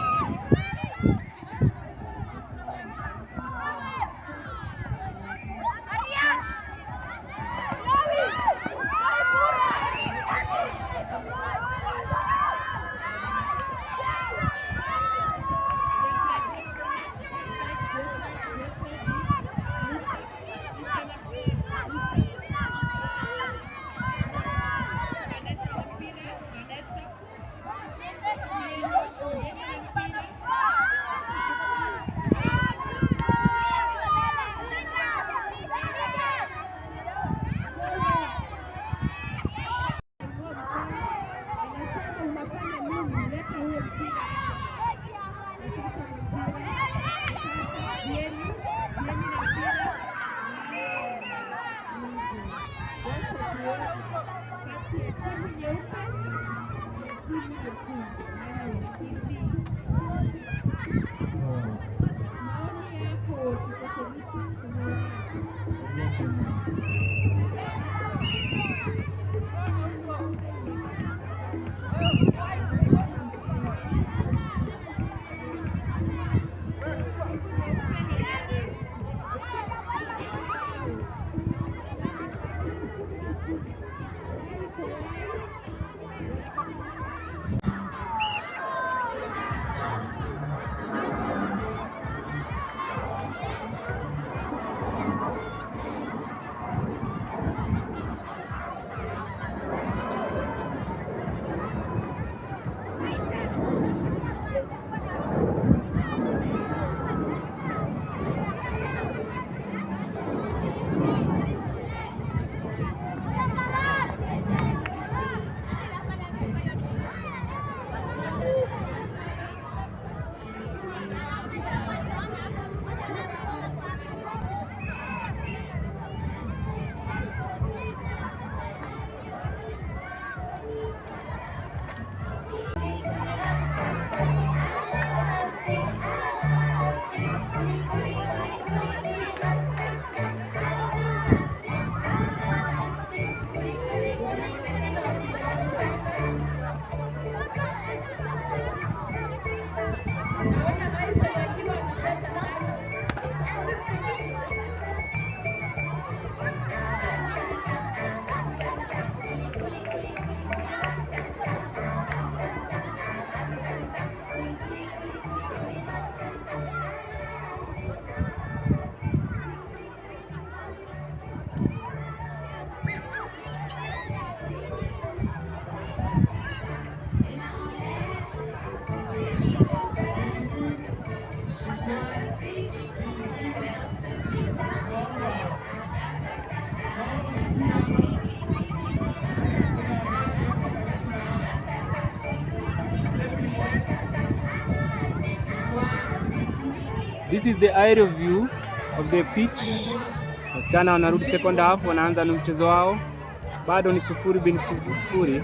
This is the aerial view of the pitch. Wasichana wanarudi second half, wanaanza na mchezo wao. Bado ni 0-0.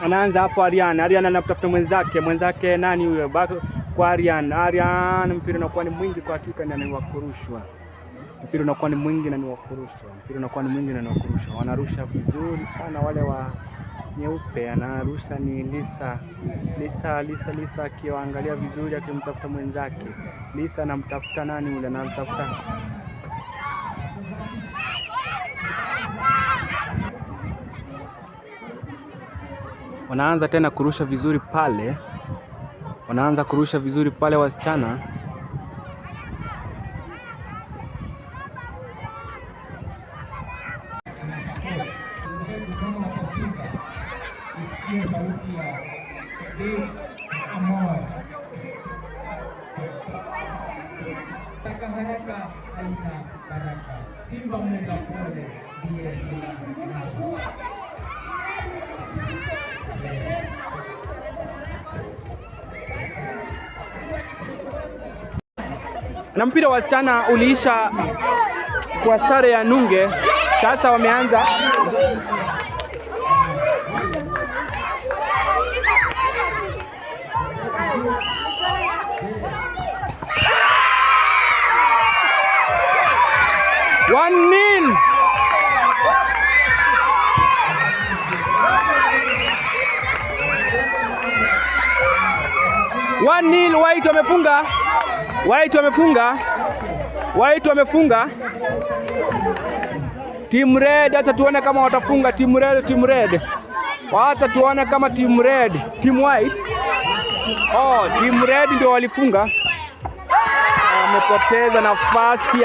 Anaanza hapo Arian anatafuta mwenzake nani huyo? Kwa Arian mpira unakuwa ni mwingi kwa hakika, na ni wa kurushwa. Mpira unakuwa ni mwingi na ni wa kurushwa. Wanarusha vizuri sana wale wa nyeupe, anarusha ni Lisa akiangalia vizuri, akimtafuta mwenzake. Lisa anamtafuta nani yule? Anamtafuta wanaanza tena kurusha vizuri pale, wasichana. Na mpira wa wasichana uliisha kwa sare ya nunge. Sasa wameanza White wamefunga. Team Red, acha tuone kama watafunga. Team Red. Wacha tuone kama Team Red. Team White. Team Red ndio walifunga. Amepoteza nafasi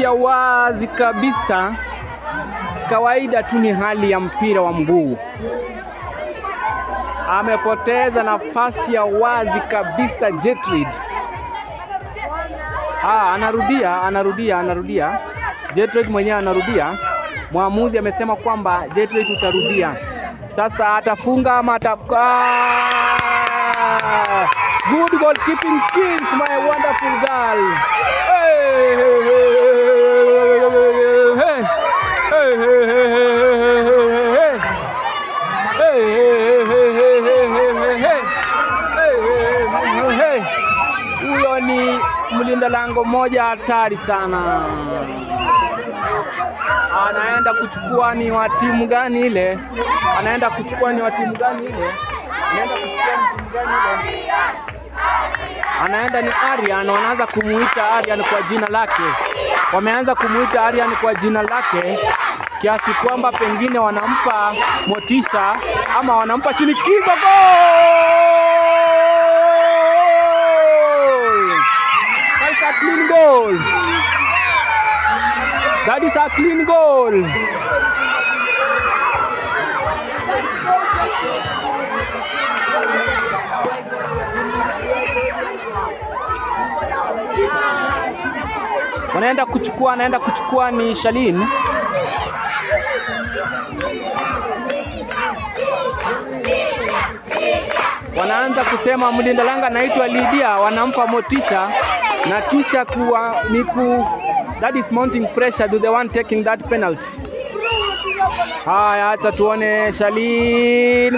ya wazi kabisa. Kawaida tu ni hali ya mpira wa mguu. amepoteza nafasi ya wazi kabisa Jetrid. Anarudia. Jetrid mwenyewe anarudia. Mwamuzi amesema kwamba Jetrid utarudia. Sasa atafunga ama good goalkeeping skills, my wonderful girl. Huyo ni mlinda lango moja hatari sana. Anaenda kuchukua ni wa timu gani ile? Anaenda ni Aryan. Wanaanza kumuita Aryan kwa jina lake. Wameanza kumuita Aryan kwa jina lake kiasi kwamba pengine wanampa motisha ama wanampa shinikizo. That's a clean goal. That is a clean goal. Anaenda kuchukua ni Shalin. Wanaanza kusema mlinda langa anaitwa Lydia, wanampa motisha na kisha that is mounting pressure to the one taking that penalty. Haya, acha tuone Shalin.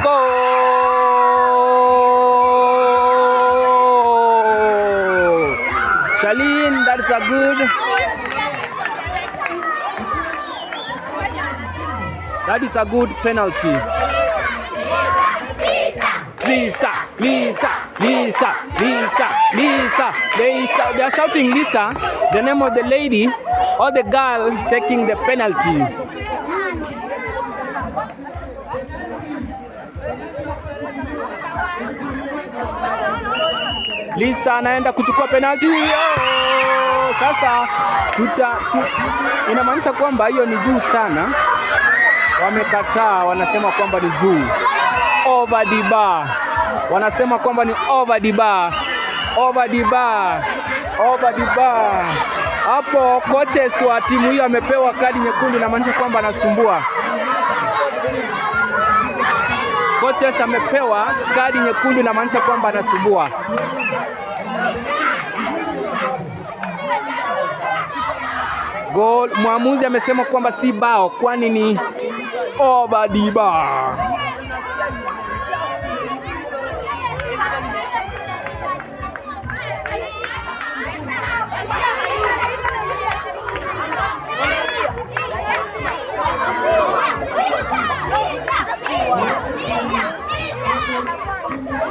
Goal! Shalin, that's a good. That is a good penalty. Lisa. They are shouting Lisa, the name of the lady or the girl taking the penalty. Lisa anaenda kuchukua penalty. Sasa inamaanisha kwamba hiyo ni juu sana. Wamekataa, wanasema kwamba ni juu. Over the bar. Wanasema kwamba ni over the bar. Hapo coaches wa timu hiyo amepewa kadi nyekundu, inamaanisha kwamba anasumbua. Coaches amepewa kadi nyekundu, inamaanisha kwamba anasumbua. Goal, mwamuzi amesema kwamba si bao kwani ni over the bar.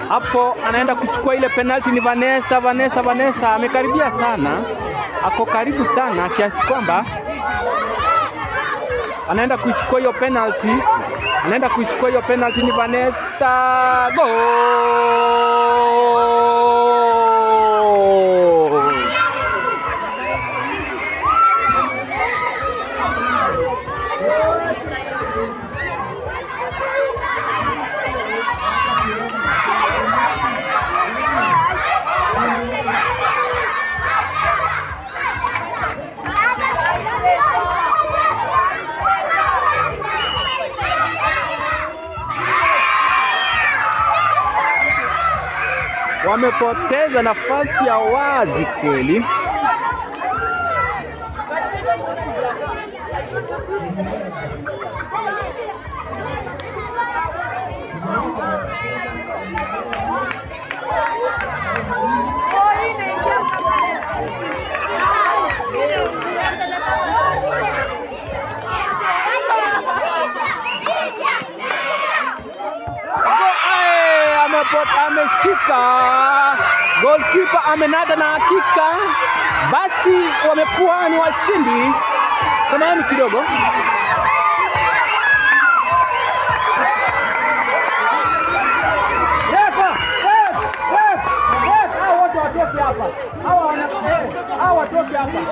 Hapo anaenda kuchukua ile penalty ni Vanessa amekaribia sana. Ako karibu sana kiasi kwamba anaenda kuchukua hiyo penalty. Ni Vanessa. Goal! Wamepoteza nafasi ya wazi kweli. Ameshika goalkeeper, amenada na hakika basi wamekuwa ni washindi. Samahani kidogo. Hao watoke hapa.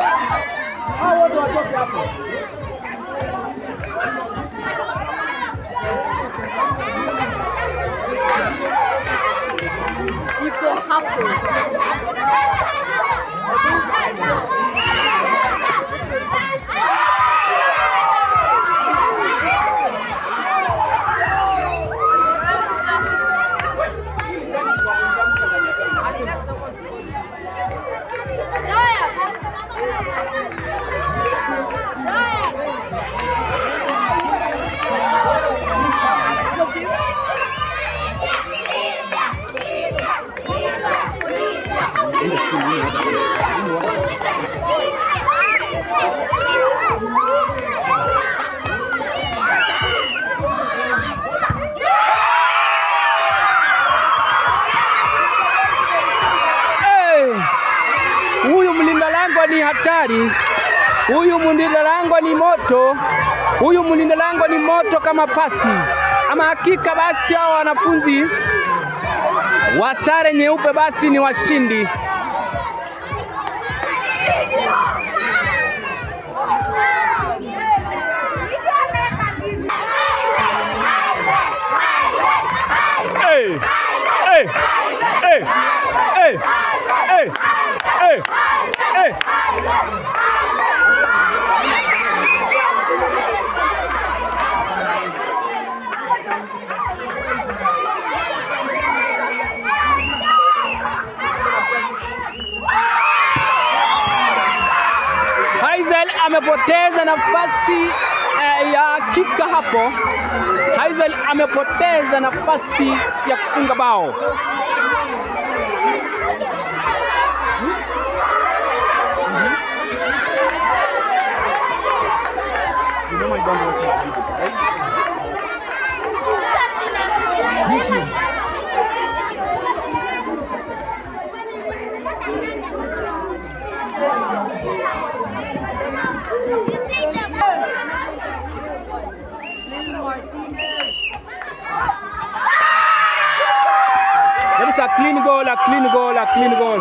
purple. Huyu mlinda lango ni hatari. Huyu mlinda lango ni moto. Huyu mlinda lango ni moto kama pasi. Ama hakika basi hao wanafunzi wa sare nyeupe basi ni washindi. Hey! Hey! Hey! Hey! Hey! Hey! Hey! Hazel amepoteza nafasi ya kika hapo. Hazel amepoteza nafasi ya kufunga bao. That is a clean goal, a clean goal, a clean goal.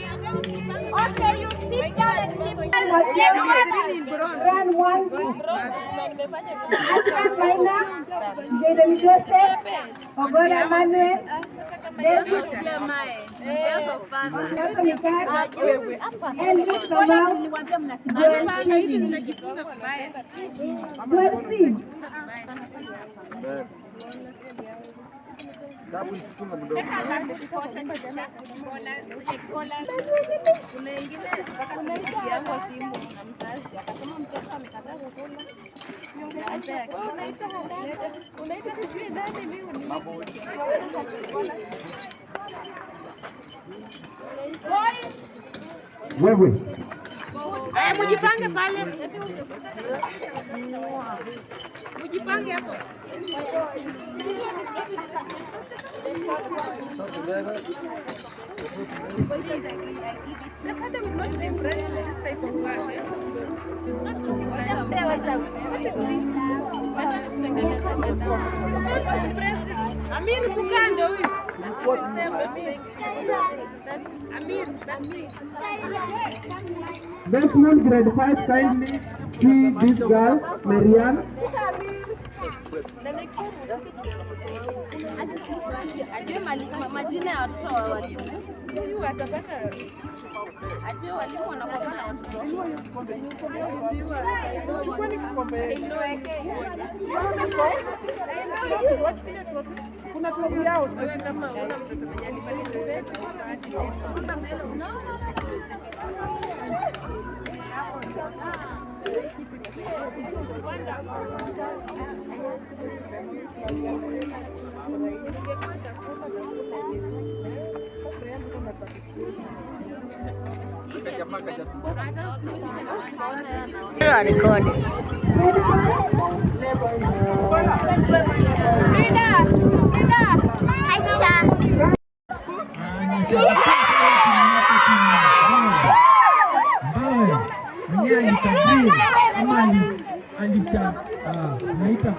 Okay, you sit down and keep run one. Jeremy Joseph, Ogola Manuel, Elvis Kamau, Wewe. Mujipange pale. Mujipange hapo. Amir kukanda huyu. Amir, Desmond grade 5 kindly see this girl, Marianne. Ajue majina ya watoto wa walimu. huyu atapata Ajue walimu wanakuwa na watoto. chukwani kikombe. Kuna tumu yao sasa kama una mtoto mwenye alipata Naita